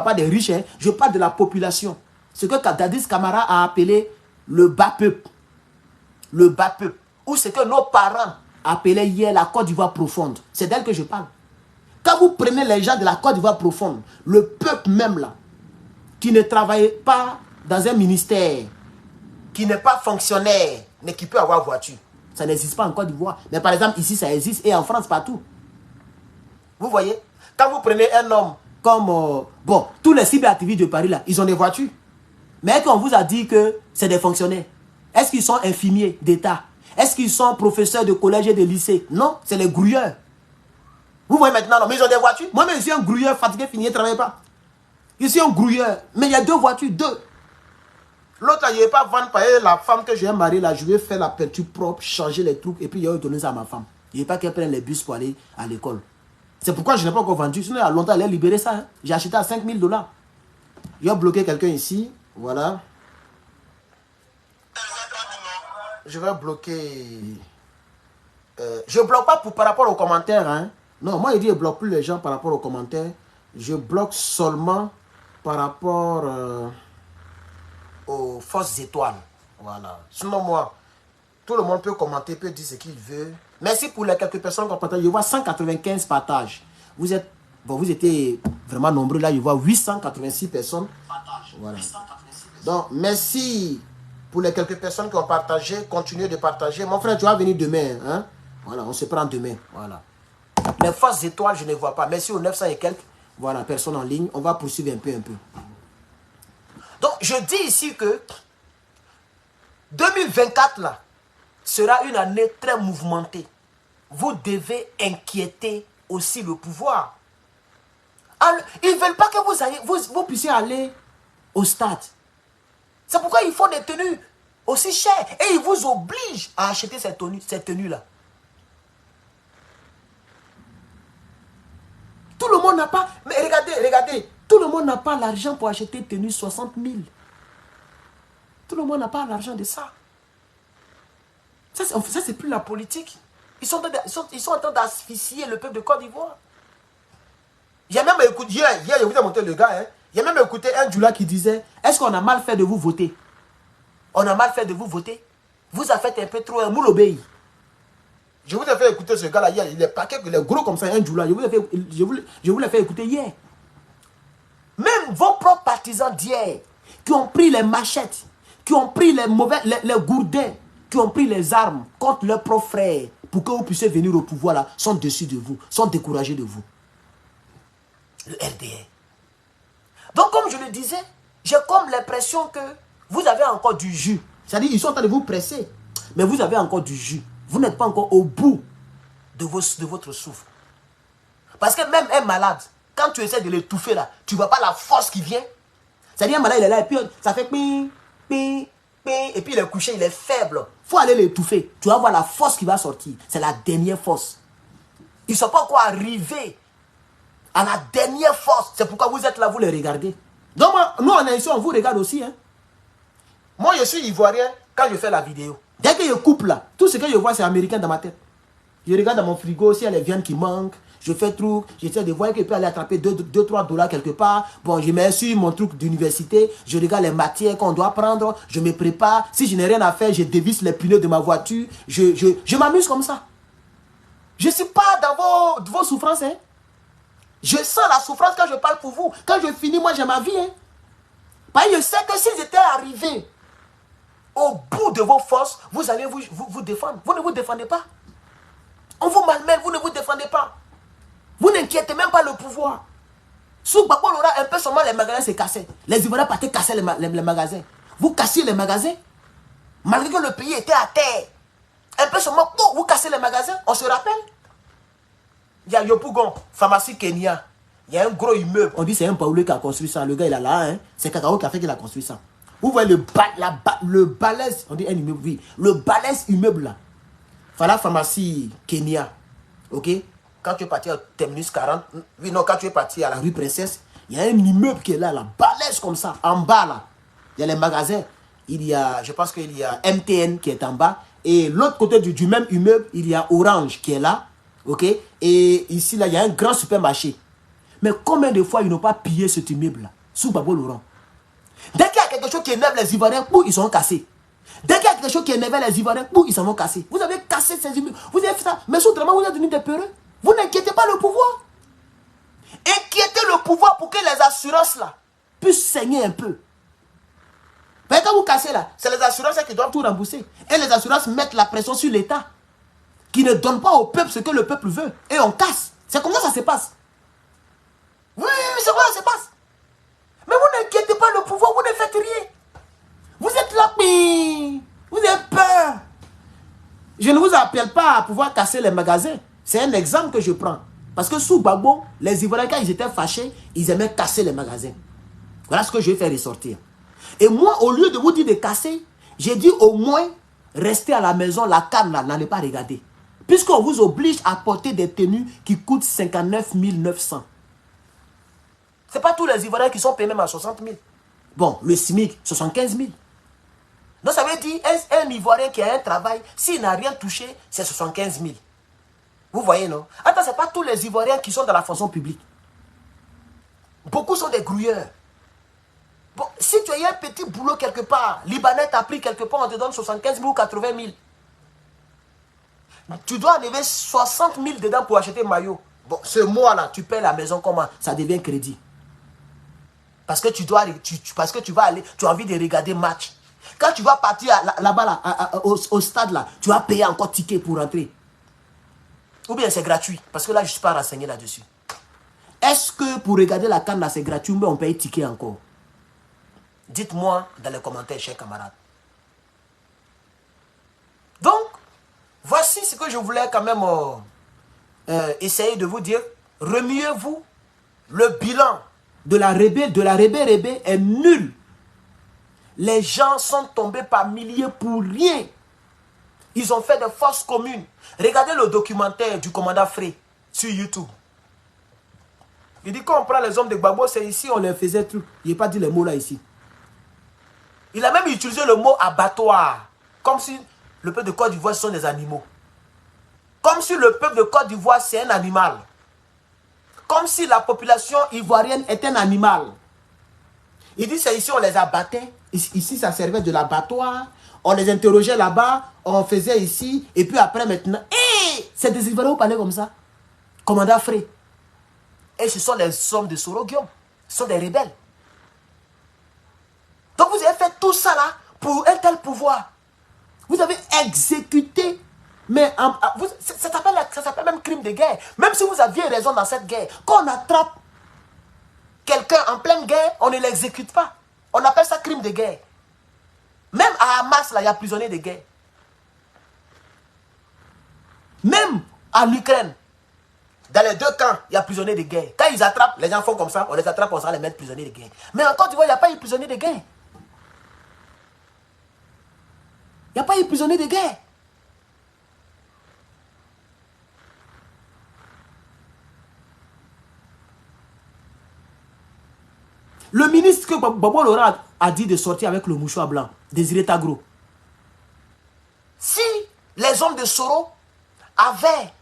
pas des riches, hein, je parle de la population. Ce que Dadis Camara a appelé le bas peuple. Le bas peuple. Ou ce que nos parents appelaient hier la Côte d'Ivoire profonde. C'est d'elle que je parle. Quand vous prenez les gens de la Côte d'Ivoire profonde, le peuple même là, qui ne travaille pas dans un ministère, qui n'est pas fonctionnaire, mais qui peut avoir voiture. Ça n'existe pas en Côte d'Ivoire. Mais par exemple, ici, ça existe et en France, partout. Vous voyez, quand vous prenez un homme comme... bon, tous les cyberactivistes de Paris, là, ils ont des voitures. Mais qu'on vous a dit que c'est des fonctionnaires. Est-ce qu'ils sont infirmiers d'État? Est-ce qu'ils sont professeurs de collège et de lycée? Non, c'est les grouilleurs. Vous voyez maintenant, non, mais ils ont des voitures. Moi-même, je suis un grouilleur fatigué, fini, je ne travaille pas. Je suis un grouilleur. Mais il y a 2 voitures, 2. L'autre, il n'est pas vendre par la femme que j'ai mariée, là, je vais faire la peinture propre, changer les trucs, et puis il va donner ça à ma femme. Il n'est pas qu'elle prenne les bus pour aller à l'école. C'est pourquoi je n'ai pas encore vendu. Sinon, il y a longtemps, elle a libéré ça. Hein. J'ai acheté à 5 000 $. Il a bloqué quelqu'un ici. Voilà. Je vais bloquer... je ne bloque pas par rapport aux commentaires. Hein. Non, moi, il dit je ne bloque plus les gens par rapport aux commentaires. Je bloque seulement par rapport aux fausses étoiles. Voilà. Sinon, moi, tout le monde peut commenter, peut dire ce qu'il veut. Merci pour les quelques personnes qui ont partagé. Je vois 195 partages. Vous êtes... Bon, vous étiez vraiment nombreux. Là, je vois 886 personnes. Voilà. Donc, merci pour les quelques personnes qui ont partagé. Continuez de partager. Mon frère, tu vas venir demain. Hein? Voilà, on se prend demain. Voilà. Les fausses étoiles, je ne vois pas. Merci aux 900 et quelques. Voilà, personnes en ligne. On va poursuivre un peu. Donc, je dis ici que 2024, là, sera une année très mouvementée. Vous devez inquiéter aussi le pouvoir. Alors, ils ne veulent pas que vous puissiez aller au stade. C'est pourquoi ils font des tenues aussi chères. Et ils vous obligent à acheter cette tenue-là. Tout le monde n'a pas... Mais regardez. Tout le monde n'a pas l'argent pour acheter une tenue 60 000. Tout le monde n'a pas l'argent de ça. Ça, c'est plus la politique. Ils sont en train d'asphyxier le peuple de Côte d'Ivoire. J'ai même écouté, hier, je vous ai montré le gars, hein, j'ai même écouté un Djoula qui disait, est-ce qu'on a mal fait de vous voter? On a mal fait de vous voter? Vous avez fait un peu trop un moule obéi. Je vous ai fait écouter ce gars-là hier, il est paquet, il est gros comme ça, un Djoula. Je vous l'ai fait écouter hier. Même vos propres partisans d'hier, qui ont pris les machettes, qui ont pris les gourdins, qui ont pris les armes contre leurs propres frères, pour que vous puissiez venir au pouvoir là, sont dessus de vous, sont découragés de vous. Le RDR. Donc comme je le disais, j'ai comme l'impression que vous avez encore du jus. C'est-à-dire, ils sont en train de vous presser. Mais vous avez encore du jus. Vous n'êtes pas encore au bout de votre souffle. Parce que même un malade, quand tu essaies de l'étouffer là, tu ne vois pas la force qui vient. C'est-à-dire, un malade, il est là, et puis ça fait ping, ping, ping, et puis il est couché, il est faible. Il faut aller l'étouffer. Tu vas voir la force qui va sortir. C'est la dernière force. Ils ne sont pas encore arrivés à la dernière force. C'est pourquoi vous êtes là, vous les regardez. Donc, nous, on est ici, on vous regarde aussi. Hein. Moi, je suis ivoirien quand je fais la vidéo. Dès que je coupe là, tout ce que je vois, c'est américain dans ma tête. Je regarde dans mon frigo, s'il y a les viandes qui manquent. Je fais truc, j'essaie de voir que je peux aller attraper 2-3 dollars quelque part. Bon, je mets sur mon truc d'université, je regarde les matières qu'on doit prendre, je me prépare. Si je n'ai rien à faire, je dévisse les pneus de ma voiture. Je m'amuse comme ça. Je ne suis pas dans vos souffrances. Hein. Je sens la souffrance quand je parle pour vous. Quand je finis, moi j'ai ma vie. Hein. Parce que je sais que s'ils étaient arrivés au bout de vos forces, vous allez vous défendre. Vous ne vous défendez pas. On vous malmène, vous ne vous défendez pas. Vous n'inquiétez même pas le pouvoir. Sous Gbagbo Laurent, un peu seulement les magasins se cassaient. Les Ivoiriens partaient casser les magasins. Vous cassiez les magasins, malgré que le pays était à terre. Un peu seulement, vous cassez les magasins, on se rappelle. Il y a Yopougon, pharmacie Kenya. Il y a un gros immeuble. On dit c'est un Paoulé qui a construit ça. Le gars, il est là. Hein. C'est Kakao qui a fait qu'il a construit ça. Vous voyez le balèze, on dit un immeuble, oui. Le balèze immeuble là. Voilà pharmacie Kenya. Ok? Quand tu es parti à Terminus 40, oui, non, quand tu es parti à la rue Princesse, il y a un immeuble qui est là, balèze comme ça, en bas là. Il y a les magasins. Il y a, je pense qu'il y a MTN qui est en bas. Et l'autre côté du même immeuble, il y a Orange qui est là. Ok? Et ici, là, il y a un grand supermarché. Mais combien de fois ils n'ont pas pillé cet immeuble-là, sous Gbagbo Laurent? Dès qu'il y a quelque chose qui énerve les Ivoiriens, ils sont cassés. Dès qu'il y a quelque chose qui énerve les Ivoiriens, ils s'en vont casser. Vous avez cassé ces immeubles. Vous avez fait ça. Mais sous-traitement, vous êtes devenu des peureux. Vous n'inquiétez pas le pouvoir. Inquiétez le pouvoir pour que les assurances là puissent saigner un peu. Mais quand vous cassez là, c'est les assurances qui doivent tout rembourser. Et les assurances mettent la pression sur l'État, qui ne donne pas au peuple ce que le peuple veut. Et on casse. C'est comme ça se passe. Oui, c'est comme ça se passe. Mais vous n'inquiétez pas le pouvoir, vous ne faites rien. Vous êtes là, vous avez peur. Je ne vous appelle pas à pouvoir casser les magasins. C'est un exemple que je prends. Parce que sous Gbagbo, les Ivoiriens, quand ils étaient fâchés, ils aimaient casser les magasins. Voilà ce que je vais faire ressortir. Et moi, au lieu de vous dire de casser, j'ai dit au moins, restez à la maison, la canne là, n'allez pas regarder. Puisqu'on vous oblige à porter des tenues qui coûtent 59 900. Ce n'est pas tous les Ivoiriens qui sont payés même à 60 000. Bon, le SMIC, 75 000. Donc ça veut dire, un Ivoirien qui a un travail, s'il n'a rien touché, c'est 75 000. Vous voyez, non? Attends, ce n'est pas tous les Ivoiriens qui sont dans la fonction publique. Beaucoup sont des grouilleurs. Bon, si tu as un petit boulot quelque part, Libanais t'a pris quelque part, on te donne 75 000 ou 80 000. Tu dois enlever 60 000 dedans pour acheter maillot. Bon, ce mois-là, tu paies la maison comment? Ça devient crédit. Parce que parce que tu vas aller, tu as envie de regarder match. Quand tu vas partir là-bas, au stade, là, tu vas payer encore ticket pour rentrer. Ou bien c'est gratuit. Parce que là, je ne suis pas renseigné là-dessus. Est-ce que pour regarder la canne, là, c'est gratuit ou bien on paye ticket encore? Dites-moi dans les commentaires, chers camarades. Donc, voici ce que je voulais quand même essayer de vous dire. Remuez-vous. Le bilan de la Rébé est nul. Les gens sont tombés par milliers pour rien. Ils ont fait des forces communes. Regardez le documentaire du commandant Frey sur YouTube. Il dit qu'on prend les hommes de Gbagbo, c'est ici, on les faisait tout. Il n'a pas dit les mots là ici. Il a même utilisé le mot abattoir. Comme si le peuple de Côte d'Ivoire sont des animaux. Comme si le peuple de Côte d'Ivoire c'est un animal. Comme si la population ivoirienne est un animal. Il dit c'est ici on les abattait. Ici ça servait de l'abattoir. On les interrogeait là-bas. On faisait ici. Et puis après maintenant. C'est des Ivoiriens qui parlaient comme ça. Commandant Frey. Et ce sont les hommes de Soroguium. Ce sont des rebelles. Donc vous avez fait tout ça là pour un tel pouvoir. Vous avez exécuté. Mais ça s'appelle même crime de guerre. Même si vous aviez raison dans cette guerre. Quand on attrape quelqu'un en pleine guerre, on ne l'exécute pas. On appelle ça crime de guerre. Même à Hamas, là, il y a prisonniers de guerre. Même en Ukraine, dans les deux camps, il y a prisonniers de guerre. Quand ils attrapent, les gens font comme ça, on les attrape, on s'en les met prisonniers de guerre. Mais en Côte d'Ivoire, il n'y a pas eu de prisonniers de guerre. Il n'y a pas eu de prisonniers de guerre. Le ministre que Bobo Laurent a dit de sortir avec le mouchoir blanc, Désiré Tagro. Si les hommes de Soro avaient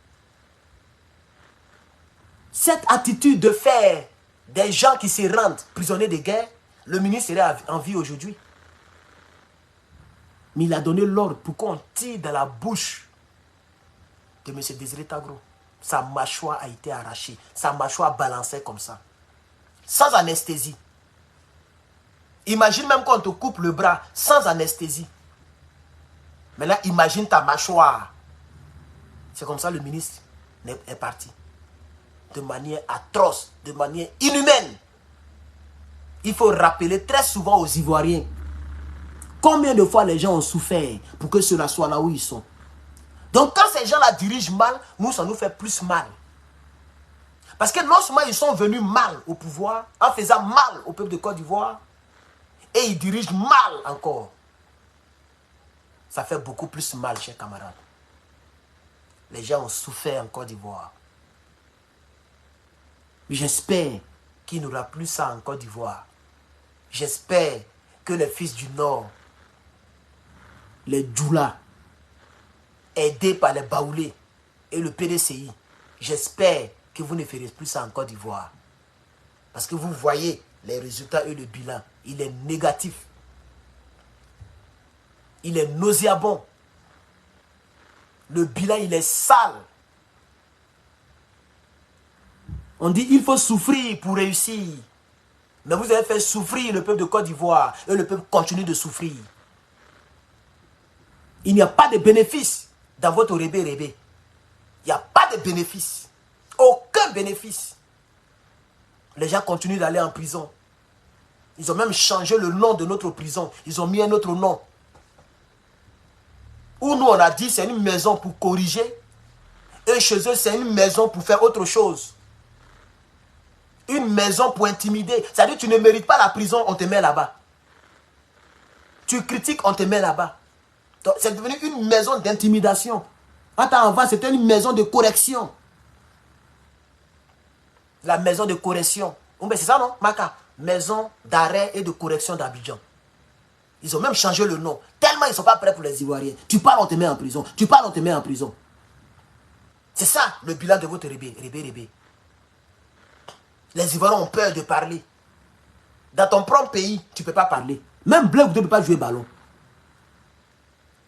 cette attitude de faire des gens qui se rendent prisonniers de guerre, le ministre serait en vie aujourd'hui. Mais il a donné l'ordre pour qu'on tire dans la bouche de M. Désiré Tagro. Sa mâchoire a été arrachée. Sa mâchoire balançait comme ça. Sans anesthésie. Imagine même quand on te coupe le bras sans anesthésie. Maintenant, imagine ta mâchoire. C'est comme ça le ministre est parti. De manière atroce, de manière inhumaine. Il faut rappeler très souvent aux Ivoiriens combien de fois les gens ont souffert pour que cela soit là où ils sont. Donc quand ces gens-là dirigent mal, nous, ça nous fait plus mal. Parce que non seulement ils sont venus mal au pouvoir, en faisant mal au peuple de Côte d'Ivoire, et ils dirigent mal encore. Ça fait beaucoup plus mal, chers camarades. Les gens ont souffert en Côte d'Ivoire. J'espère qu'il n'y aura plus ça en Côte d'Ivoire. J'espère que les fils du Nord, les Djoula, aidés par les Baoulés et le PDCI, j'espère que vous ne ferez plus ça en Côte d'Ivoire. Parce que vous voyez les résultats et le bilan, il est négatif. Il est nauséabond. Le bilan, il est sale. On dit il faut souffrir pour réussir. Mais vous avez fait souffrir le peuple de Côte d'Ivoire et le peuple continue de souffrir. Il n'y a pas de bénéfice dans votre rébé-rébé. Il n'y a pas de bénéfice. Aucun bénéfice. Les gens continuent d'aller en prison. Ils ont même changé le nom de notre prison. Ils ont mis un autre nom. Où nous on a dit c'est une maison pour corriger. Et chez eux c'est une maison pour faire autre chose. Une maison pour intimider. C'est-à-dire tu ne mérites pas la prison, on te met là-bas. Tu critiques, on te met là-bas. C'est devenu une maison d'intimidation. Avant, c'était une maison de correction. La maison de correction. C'est ça, non, Maka? Maison d'arrêt et de correction d'Abidjan. Ils ont même changé le nom. Tellement ils ne sont pas prêts pour les Ivoiriens. Tu parles, on te met en prison. Tu parles, on te met en prison. C'est ça, le bilan de votre rébé. Les Ivoiriens ont peur de parler. Dans ton propre pays, tu ne peux pas parler. Même Bleu ne peut pas jouer ballon.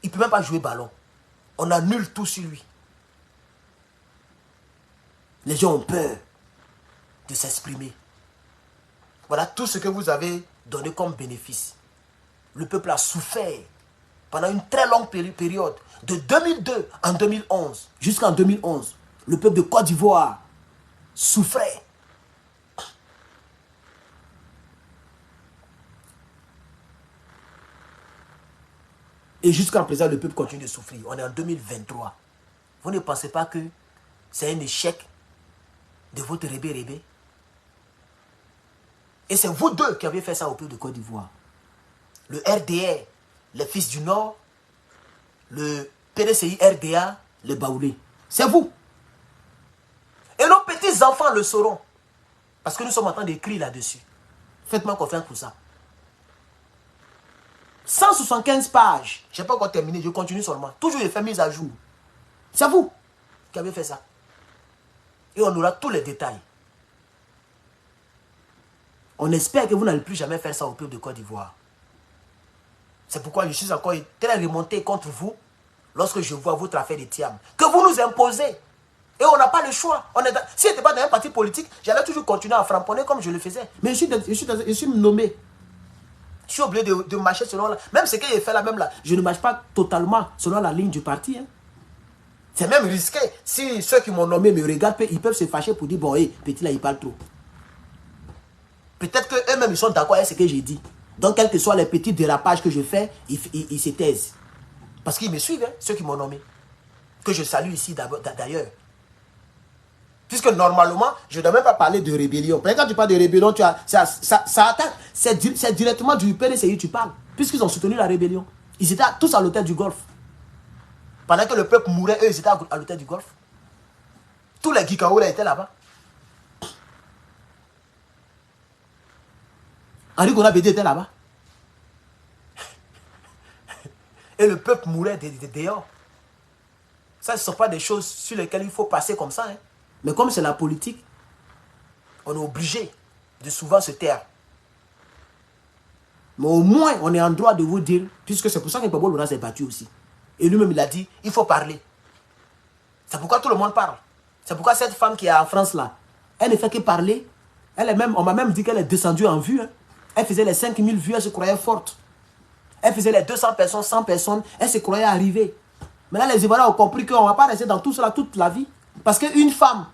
Il ne peut même pas jouer ballon. On annule tout sur lui. Les gens ont peur de s'exprimer. Voilà tout ce que vous avez donné comme bénéfice. Le peuple a souffert pendant une très longue période. De 2002 en 2011, jusqu'en 2011, le peuple de Côte d'Ivoire souffrait. Et jusqu'à présent, le peuple continue de souffrir. On est en 2023. Vous ne pensez pas que c'est un échec de votre rébé? Et c'est vous deux qui avez fait ça au peuple de Côte d'Ivoire. Le RDR, les fils du Nord, le PDCI RDA, les Baoulés. C'est vous. Et nos petits-enfants le sauront. Parce que nous sommes en train d'écrire là-dessus. Faites-moi confiance pour ça. 175 pages. Je n'ai pas encore terminé, je continue seulement. Toujours les faits mis à jour. C'est vous qui avez fait ça. Et on aura tous les détails. On espère que vous n'allez plus jamais faire ça au peuple de Côte d'Ivoire. C'est pourquoi je suis encore très remonté contre vous lorsque je vois votre affaire de Thiam. Que vous nous imposez. Et on n'a pas le choix. Si je n'étais pas dans un parti politique, j'allais toujours continuer à framponner comme je le faisais. Mais je suis nommé. Je suis obligé de marcher selon la... Même ce que j'ai fait là, même là, je ne marche pas totalement selon la ligne du parti. Hein. C'est même risqué. Si ceux qui m'ont nommé me regardent, ils peuvent se fâcher pour dire, bon, hey, petit là, il parle trop. Peut-être qu'eux-mêmes, ils sont d'accord avec ce que j'ai dit. Donc, quels que soient les petits dérapages que je fais, ils se taisent. Parce qu'ils me suivent, hein, ceux qui m'ont nommé. Que je salue ici d'ailleurs. Puisque normalement, je ne dois même pas parler de rébellion. Parce que quand tu parles de rébellion, ça atteint. C'est directement du PDCI que tu parles. Puisqu'ils ont soutenu la rébellion. Ils étaient tous à l'hôtel du Golfe. Pendant que le peuple mourait, eux, ils étaient à l'hôtel du Golfe. Tous les Gikaoula étaient là-bas. Henri Gonabédé était là-bas. Et le peuple mourait dehors. Ça, ce ne sont pas des choses sur lesquelles il faut passer comme ça. Hein. Mais comme c'est la politique, on est obligé de souvent se taire. Mais au moins, on est en droit de vous dire, puisque c'est pour ça que Pablo Lona s'est battu aussi. Et lui-même, il a dit, il faut parler. C'est pourquoi tout le monde parle. C'est pourquoi cette femme qui est en France là, elle ne fait que parler. Elle est même, on m'a même dit qu'elle est descendue en vue. Hein. Elle faisait les 5000 vues, elle se croyait forte. Elle faisait les 200 personnes, 100 personnes, elle se croyait arrivée. Maintenant, les Ivoiriens ont compris qu'on ne va pas rester dans tout cela toute la vie. Parce qu'une femme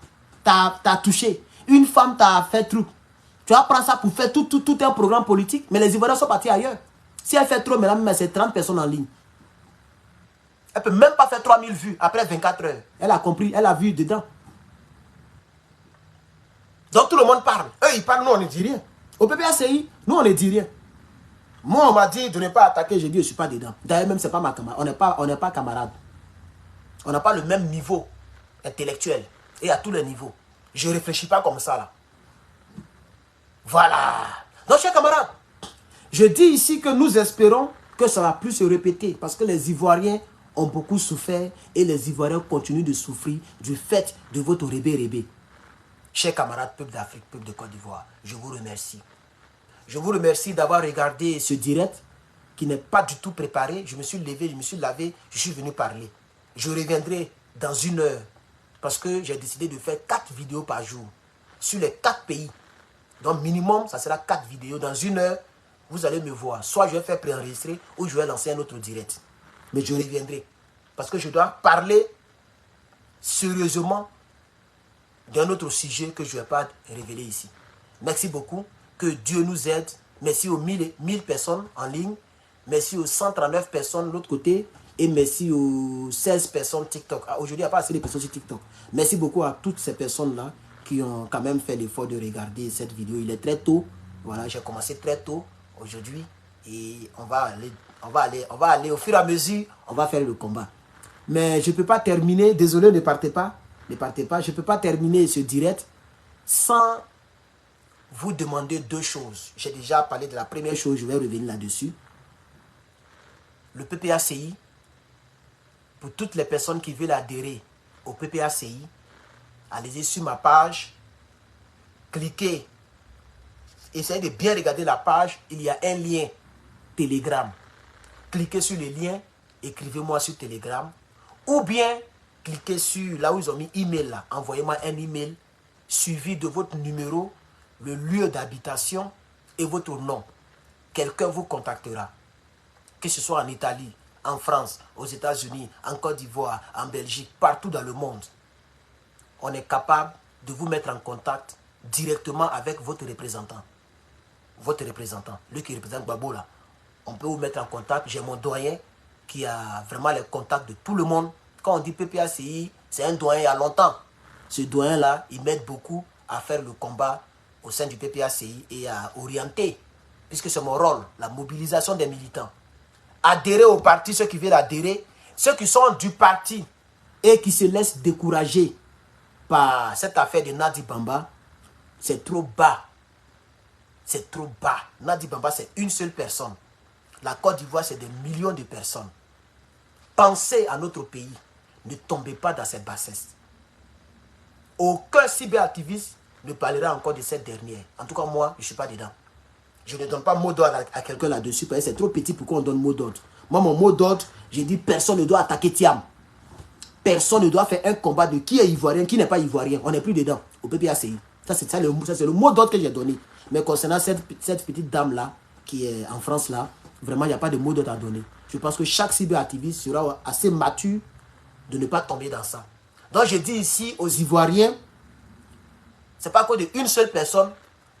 t'a touché, une femme t'a fait truc. Tu vas prendre ça pour faire tout un programme politique, mais les Ivoiriens sont partis ailleurs. Si elle fait trop, maintenant, c'est 30 personnes en ligne. Elle ne peut même pas faire 3000 vues après 24 heures. Elle a compris, elle a vu dedans. Donc tout le monde parle. Eux, ils parlent, nous, on ne dit rien. Au PPACI, nous, on ne dit rien. Moi, on m'a dit de ne pas attaquer, j'ai dit, je ne suis pas dedans. D'ailleurs, même, ce n'est pas ma camarade. On n'est pas camarades. On n'a pas le même niveau intellectuel. Et à tous les niveaux. Je ne réfléchis pas comme ça, là. Voilà. Donc, chers camarades, je dis ici que nous espérons que ça ne va plus se répéter. Parce que les Ivoiriens ont beaucoup souffert. Et les Ivoiriens continuent de souffrir du fait de votre rébé. Chers camarades, peuple d'Afrique, peuple de Côte d'Ivoire, je vous remercie. Je vous remercie d'avoir regardé ce direct qui n'est pas du tout préparé. Je me suis levé, je me suis lavé, je suis venu parler. Je reviendrai dans 1 heure parce que j'ai décidé de faire 4 vidéos par jour sur les 4 pays. Donc minimum, ça sera 4 vidéos. Dans 1 heure, vous allez me voir. Soit je vais faire préenregistrer ou je vais lancer un autre direct. Mais je reviendrai parce que je dois parler sérieusement d'un autre sujet que je ne vais pas révéler ici. Merci beaucoup. Que Dieu nous aide. Merci aux 1000 personnes en ligne. Merci aux 139 personnes de l'autre côté. Et merci aux 16 personnes TikTok. Aujourd'hui, il n'y a pas assez de personnes sur TikTok. Merci beaucoup à toutes ces personnes-là qui ont quand même fait l'effort de regarder cette vidéo. Il est très tôt. Voilà, j'ai commencé très tôt aujourd'hui. Et on va aller au fur et à mesure. On va faire le combat. Mais je ne peux pas terminer. Désolé, ne partez pas. Ne partez pas. Je ne peux pas terminer ce direct sans vous demander 2 choses. J'ai déjà parlé de la première chose, je vais revenir là-dessus. Le PPACI, pour toutes les personnes qui veulent adhérer au PPACI, allez-y sur ma page, cliquez, essayez de bien regarder la page, il y a un lien Telegram. Cliquez sur le lien, écrivez-moi sur Telegram, ou bien cliquez sur là où ils ont mis email là, envoyez-moi un email suivi de votre numéro, le lieu d'habitation et votre nom. Quelqu'un vous contactera. Que ce soit en Italie, en France, aux États-Unis, en Côte d'Ivoire, en Belgique, partout dans le monde. On est capable de vous mettre en contact directement avec votre représentant. Votre représentant, lui qui représente Gbagbo là. On peut vous mettre en contact. J'ai mon doyen qui a vraiment les contacts de tout le monde. Quand on dit PPACI, c'est un doyen il y a longtemps. Ce doyen là, il m'aide beaucoup à faire le combat au sein du PPACI et à orienter, puisque c'est mon rôle, la mobilisation des militants. Adhérer au parti, ceux qui veulent adhérer, ceux qui sont du parti et qui se laissent décourager par cette affaire de Nadi Bamba, c'est trop bas. C'est trop bas. Nadi Bamba, c'est une seule personne. La Côte d'Ivoire, c'est des millions de personnes. Pensez à notre pays. Ne tombez pas dans cette bassesse. Aucun cyberactiviste ne parlera encore de cette dernière. En tout cas, moi, je ne suis pas dedans. Je ne donne pas mot d'ordre à quelqu'un là-dessus, parce que c'est trop petit pour qu'on donne mot d'ordre. Moi, mon mot d'ordre, j'ai dit personne ne doit attaquer Thiam. Personne ne doit faire un combat de qui est ivoirien, qui n'est pas ivoirien. On n'est plus dedans, au PPACI. Ça, c'est le mot d'ordre que j'ai donné. Mais concernant cette petite dame-là, qui est en France là, vraiment, il n'y a pas de mot d'ordre à donner. Je pense que chaque cyberactiviste sera assez mature de ne pas tomber dans ça. Donc, je dis ici aux Ivoiriens, ce n'est pas que d'une seule personne,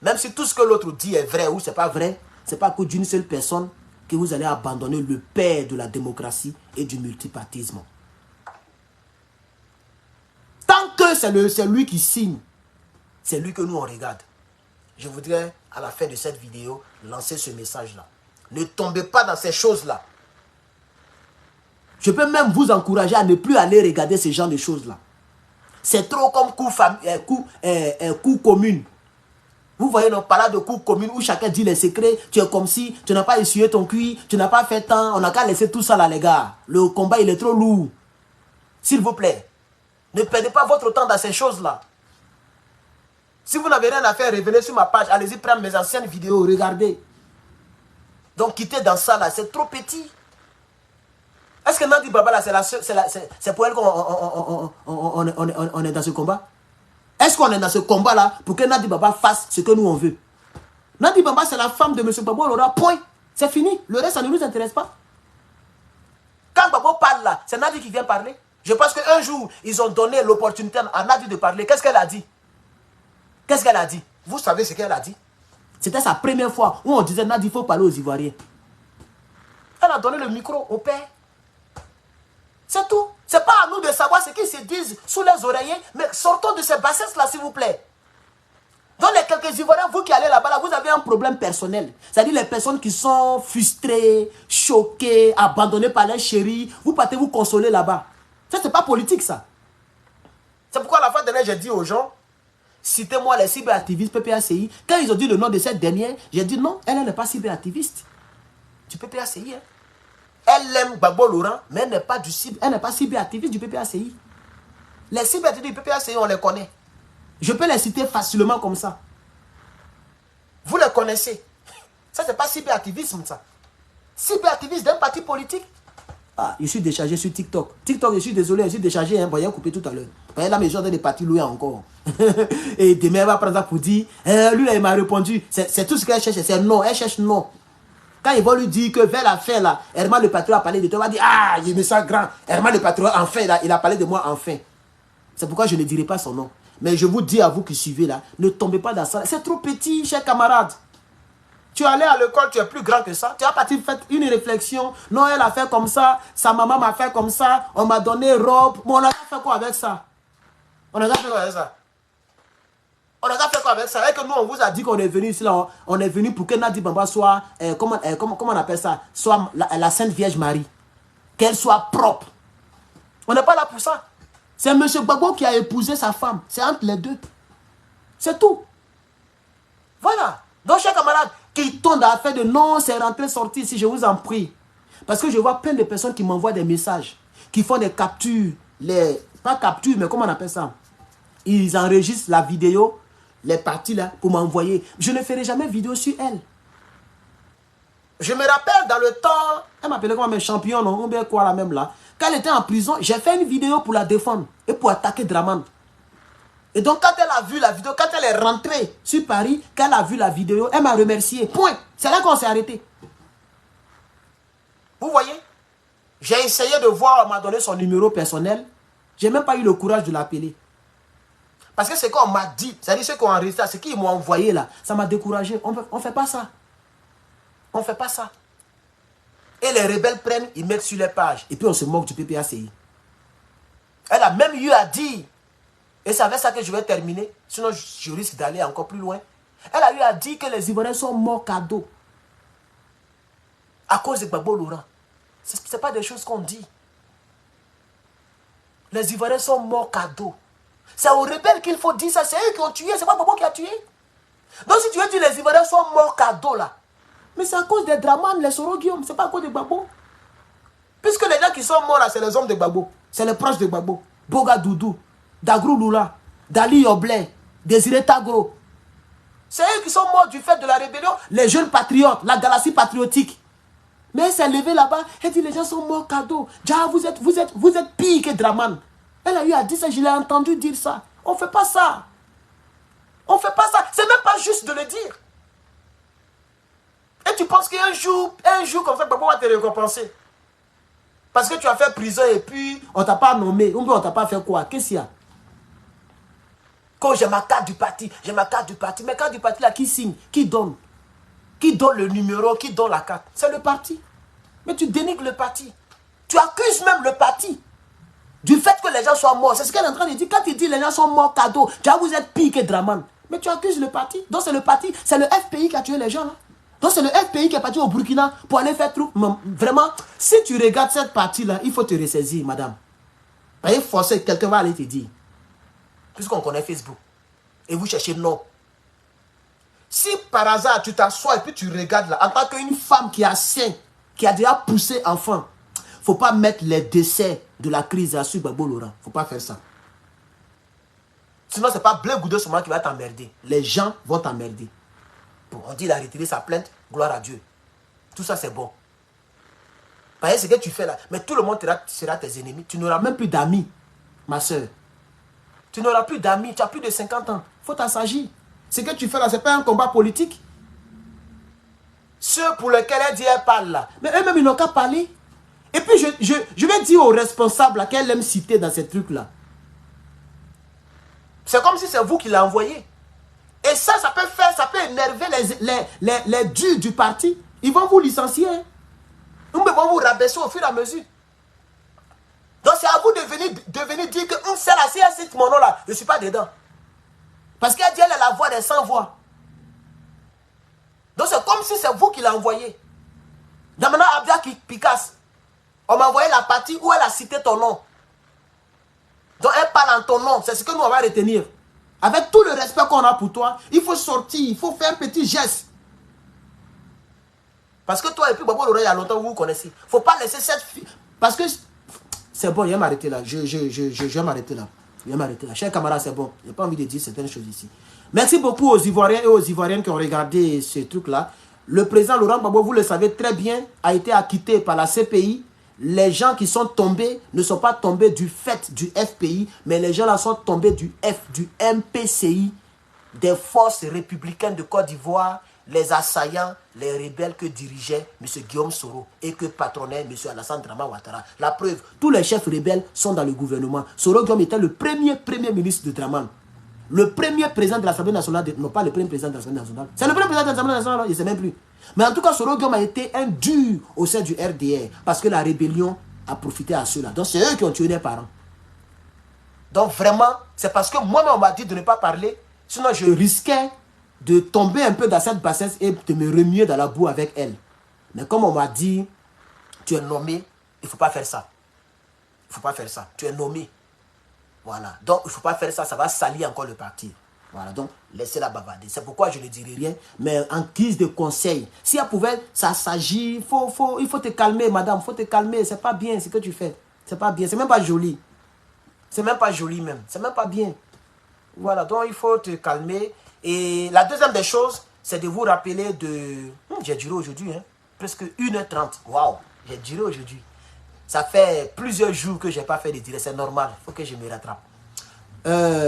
même si tout ce que l'autre dit est vrai ou ce n'est pas vrai, c'est pas à cause d'une seule personne que vous allez abandonner le père de la démocratie et du multipartisme. Tant que c'est lui qui signe, c'est lui que nous on regarde. Je voudrais, à la fin de cette vidéo, lancer ce message-là. Ne tombez pas dans ces choses-là. Je peux même vous encourager à ne plus aller regarder ce genre de choses-là. C'est trop comme cours commune. Vous voyez, on parle de cours commune où chacun dit les secrets. Tu es comme si tu n'as pas essuyé ton cuir, tu n'as pas fait tant. On n'a qu'à laisser tout ça là, les gars. Le combat, il est trop lourd. S'il vous plaît, ne perdez pas votre temps dans ces choses-là. Si vous n'avez rien à faire, revenez sur ma page. Allez-y prendre mes anciennes vidéos, regardez. Donc, quittez dans ça là, c'est trop petit. Est-ce que Nadi Baba là, c'est pour elle qu'on est dans ce combat? Est-ce qu'on est dans ce combat là pour que Nadi Baba fasse ce que nous on veut? Nadi Baba, c'est la femme de M. Babo Laura, point. C'est fini. Le reste, ça ne nous intéresse pas. Quand Babo parle là, c'est Nadi qui vient parler. Je pense qu'un jour, ils ont donné l'opportunité à Nadi de parler. Qu'est-ce qu'elle a dit? Qu'est-ce qu'elle a dit? Vous savez ce qu'elle a dit? C'était sa première fois où on disait Nadi, il faut parler aux Ivoiriens. Elle a donné le micro au père. C'est tout. C'est pas à nous de savoir ce qu'ils se disent sous les oreillers, mais sortons de ces bassesses-là, s'il vous plaît. Donc, les quelques Ivoiriens, vous qui allez là-bas, là, vous avez un problème personnel. C'est-à-dire les personnes qui sont frustrées, choquées, abandonnées par leurs chéris, vous partez vous consoler là-bas. Ça, c'est pas politique, ça. C'est pourquoi à la fin dernière, j'ai dit aux gens, citez-moi les cyberactivistes PPACI. Quand ils ont dit le nom de cette dernière, j'ai dit non, elle n'est pas cyberactiviste. Du PPACI, hein. Elle aime Gbagbo Laurent, mais elle n'est pas cyberactiviste du PPACI. Les cyberactivistes du PPACI, on les connaît. Je peux les citer facilement comme ça. Vous les connaissez. Ça, c'est pas cyberactivisme, ça. Cyberactiviste d'un parti politique. Ah, je suis déchargé sur TikTok. TikTok, je suis désolé, je suis déchargé. Hein, voyez, coupé tout à l'heure. Voyez, là, mes gens ont des partis loués encore. Et demain, elle va prendre ça pour dire, lui, là, il m'a répondu. C'est tout ce qu'elle cherche. C'est non, elle cherche non. Quand ils vont lui dire que vers la fin, là, Herman le patron a parlé de toi, il va dire, ah, il me sent grand. Herman le patron, enfin, là, il a parlé de moi, enfin. C'est pourquoi je ne dirai pas son nom. Mais je vous dis à vous qui suivez là, ne tombez pas dans ça. C'est trop petit, chers camarades. Tu es allé à l'école, tu es plus grand que ça. Tu as parti faire une réflexion. Non, elle a fait comme ça. Sa maman m'a fait comme ça. On m'a donné robe. Bon, on a fait quoi avec ça? On a fait quoi avec ça? On a fait quoi avec ça? Et que nous, on vous a dit qu'on est venu ici, là, on est venu pour que Nadi Baba soit, comment on appelle ça? Soit la Sainte Vierge Marie. Qu'elle soit propre. On n'est pas là pour ça. C'est M. Gbagbo qui a épousé sa femme. C'est entre les deux. C'est tout. Voilà. Donc, chers camarades, qui tombent à faire de non, c'est rentré, sorti, si je vous en prie. Parce que je vois plein de personnes qui m'envoient des messages, qui font des captures, pas captures, mais comment on appelle ça? Ils enregistrent la vidéo, les parties là, pour m'envoyer. Je ne ferai jamais vidéo sur elle. Je me rappelle dans le temps, elle m'appelait comme un champion, non, ou bien quoi là même là. Quand elle était en prison, j'ai fait une vidéo pour la défendre et pour attaquer Draman. Et donc quand elle a vu la vidéo, quand elle est rentrée sur Paris, quand elle a vu la vidéo, elle m'a remercié. Point. C'est là qu'on s'est arrêté. Vous voyez? J'ai essayé de voir, on m'a donné son numéro personnel. J'ai même pas eu le courage de l'appeler. Parce que c'est qu'on m'a dit, c'est-à-dire ceux qui ont enregistré, ce qu'ils m'ont envoyé là, ça m'a découragé. On fait pas ça. On ne fait pas ça. Et les rebelles prennent, ils mettent sur les pages. Et puis on se moque du PPACI. Elle a même eu à dire, et c'est avec ça que je vais terminer, sinon je risque d'aller encore plus loin. Elle a eu à dire que les Ivoiriens sont morts cadeau. À cause de Gbagbo Laurent. Ce n'est pas des choses qu'on dit. Les Ivoiriens sont morts cadeau. C'est aux rebelles qu'il faut dire ça. C'est eux qui ont tué. C'est pas Gbagbo qui a tué. Donc si tu veux dire les Ivoiriens sont morts cadeau là. Mais c'est à cause des Draman, les Soro Guillaume. C'est pas à cause de Gbagbo. Puisque les gens qui sont morts là, c'est les hommes de Gbagbo. C'est les proches de Gbagbo. Boga Doudou, Dagrou Lula, Dali Yoblé, Désiré Tagro. C'est eux qui sont morts du fait de la rébellion. Les jeunes patriotes, la galaxie patriotique. Mais elle s'est levée là-bas, elle dit les gens sont morts cadeau. Déjà, vous êtes pire que Draman. Elle a eu à dire ça, je l'ai entendu dire ça. On ne fait pas ça. On ne fait pas ça. C'est même pas juste de le dire. Et tu penses qu'un jour comme ça, Gbagbo va te récompenser. Parce que tu as fait prison et puis on ne t'a pas nommé. On ne t'a pas fait quoi? Qu'est-ce qu'il y a? Quand j'ai ma carte du parti, Mais carte du parti là, qui signe? Qui donne? qui donne le numéro, qui donne la carte. C'est le parti. Mais tu dénigres le parti. Tu accuses même le parti du fait que les gens soient morts. C'est ce qu'elle est en train de dire. Quand tu dis les gens sont morts cadeau, tu vois, vous êtes pire que Draman. Mais tu accuses le parti. Donc c'est le parti, c'est le FPI qui a tué les gens là. Donc c'est le FPI qui est parti au Burkina pour aller faire tout. Vraiment, si tu regardes cette partie-là, il faut te ressaisir, madame. Voyez, forcer, quelqu'un va aller te dire. Puisqu'on connaît Facebook. Et vous cherchez non. Si par hasard tu t'assois et puis tu regardes là, en tant qu'une femme qui a sain, qui a déjà poussé enfant, il ne faut pas mettre les décès de la crise sur Gbagbo Laurent. Il ne faut pas faire ça. Sinon, ce n'est pas Blé Goudé seulement qui va t'emmerder. Les gens vont t'emmerder. Bon, on dit il a retiré sa plainte, gloire à Dieu. Tout ça, c'est bon. Voyez ce que tu fais là. Mais tout le monde sera tes ennemis. Tu n'auras même plus d'amis, ma soeur. Tu n'auras plus d'amis. Tu as plus de 50 ans. Il faut t'assagir. Ce que tu fais là, ce n'est pas un combat politique. Ceux pour lesquels elle dit elle parle là. Mais eux-mêmes, ils n'ont qu'à parler. Et puis, je vais dire aux responsables qu'elle aime citer dans ces trucs-là. C'est comme si c'est vous qui l'avez envoyé. Et ça peut énerver les durs du parti. Ils vont vous licencier. Ils vont vous rabaisser au fur et à mesure. Donc c'est à vous de venir dire que c'est là, si elle cite mon nom là, je ne suis pas dedans. Parce qu'elle dit elle est la voix des sans voix. Donc c'est comme si c'est vous qui l'avez envoyé. Donc maintenant, Abdia Picasse, on m'a envoyé la partie où elle a cité ton nom. Donc elle parle en ton nom, c'est ce que nous on va retenir. Avec tout le respect qu'on a pour toi, il faut sortir, il faut faire un petit geste. Parce que toi et puis Gbagbo Laurent, il y a longtemps, vous vous connaissez. Il ne faut pas laisser cette fille. Parce que c'est bon, il va m'arrêter là. Je vais m'arrêter là. Je vais m'arrêter là. Chers camarades, c'est bon. Je n'ai pas envie de dire certaines choses ici. Merci beaucoup aux Ivoiriens et aux Ivoiriennes qui ont regardé ce truc-là. Le président Laurent Gbagbo, vous le savez très bien, a été acquitté par la CPI. Les gens qui sont tombés ne sont pas tombés du fait du FPI, mais les gens là sont tombés du MPCI, des forces républicaines de Côte d'Ivoire, les assaillants, les rebelles que dirigeait M. Guillaume Soro et que patronnait M. Alassane Dramane Ouattara. La preuve, tous les chefs rebelles sont dans le gouvernement. Soro Guillaume était le premier ministre de Dramane. Le premier président de l'Assemblée nationale, non pas le premier président de l'Assemblée nationale, c'est le premier président de l'Assemblée nationale, je ne sais même plus. Mais en tout cas, Soro Guillaume a été un dur au sein du RDR parce que la rébellion a profité à ceux-là. Donc c'est eux qui ont tué les parents. Donc vraiment, c'est parce que moi-même on m'a dit de ne pas parler, sinon je risquais de tomber un peu dans cette bassesse et de me remuer dans la boue avec elle. Mais comme on m'a dit, tu es nommé, il ne faut pas faire ça. Il ne faut pas faire ça. Tu es nommé. Voilà. Donc, il ne faut pas faire ça, ça va salir encore le parti. Voilà. Donc, laissez-la bavarder. C'est pourquoi je ne dirai rien, mais en guise de conseil. Si elle pouvait s'agir, il faut te calmer, madame. Il faut te calmer. C'est pas bien ce que tu fais. C'est pas bien. C'est même pas joli. C'est même pas joli même. C'est même pas bien. Voilà. Donc, il faut te calmer. Et la deuxième des choses, c'est de vous rappeler de... j'ai duré aujourd'hui, hein, presque 1h30. Waouh, j'ai duré aujourd'hui. Ça fait plusieurs jours que je n'ai pas fait de direct. C'est normal, il faut que je me rattrape.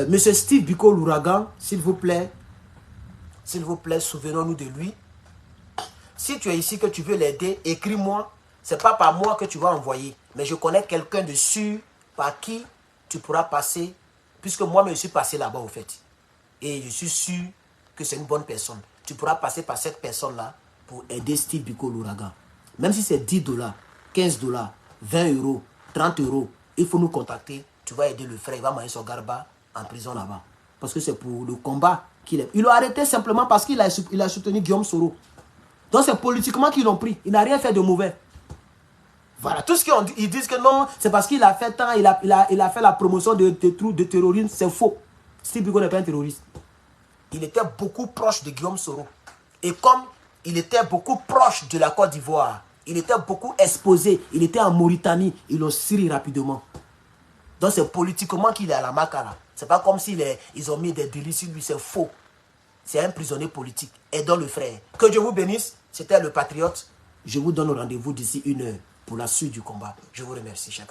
Monsieur Steve Biko l'Ouragan, s'il vous plaît, souvenons-nous de lui. Si tu es ici, que tu veux l'aider, écris-moi. Ce n'est pas par moi que tu vas envoyer. Mais je connais quelqu'un de sûr par qui tu pourras passer. Puisque moi, je suis passé là-bas au fait. Et je suis sûr que c'est une bonne personne. Tu pourras passer par cette personne-là pour aider Steve Biko l'Ouragan. Même si c'est 10 $, 15 $, 20 €, 30 €, il faut nous contacter. Tu vas aider le frère, il va manger son garba en prison là-bas. Parce que c'est pour le combat qu'il est. Ils l'ont arrêté simplement parce qu'il a soutenu Guillaume Soro. Donc c'est politiquement qu'ils l'ont pris. Il n'a rien fait de mauvais. Voilà, tout ce qu'ils disent que non, c'est parce qu'il a fait tant, il a fait la promotion de terrorisme, c'est faux. Steve Biko n'est pas un terroriste. Il était beaucoup proche de Guillaume Soro. Et comme il était beaucoup proche de la Côte d'Ivoire, il était beaucoup exposé, il était en Mauritanie, ils l'ont siri rapidement. Donc c'est politiquement qu'il est à la Makala. C'est pas comme s'ils ont mis des délits sur lui, c'est faux. C'est un prisonnier politique. Aidons le frère. Que Dieu vous bénisse. C'était le Patriote. Je vous donne rendez-vous d'ici 1 heure pour la suite du combat. Je vous remercie, chacun.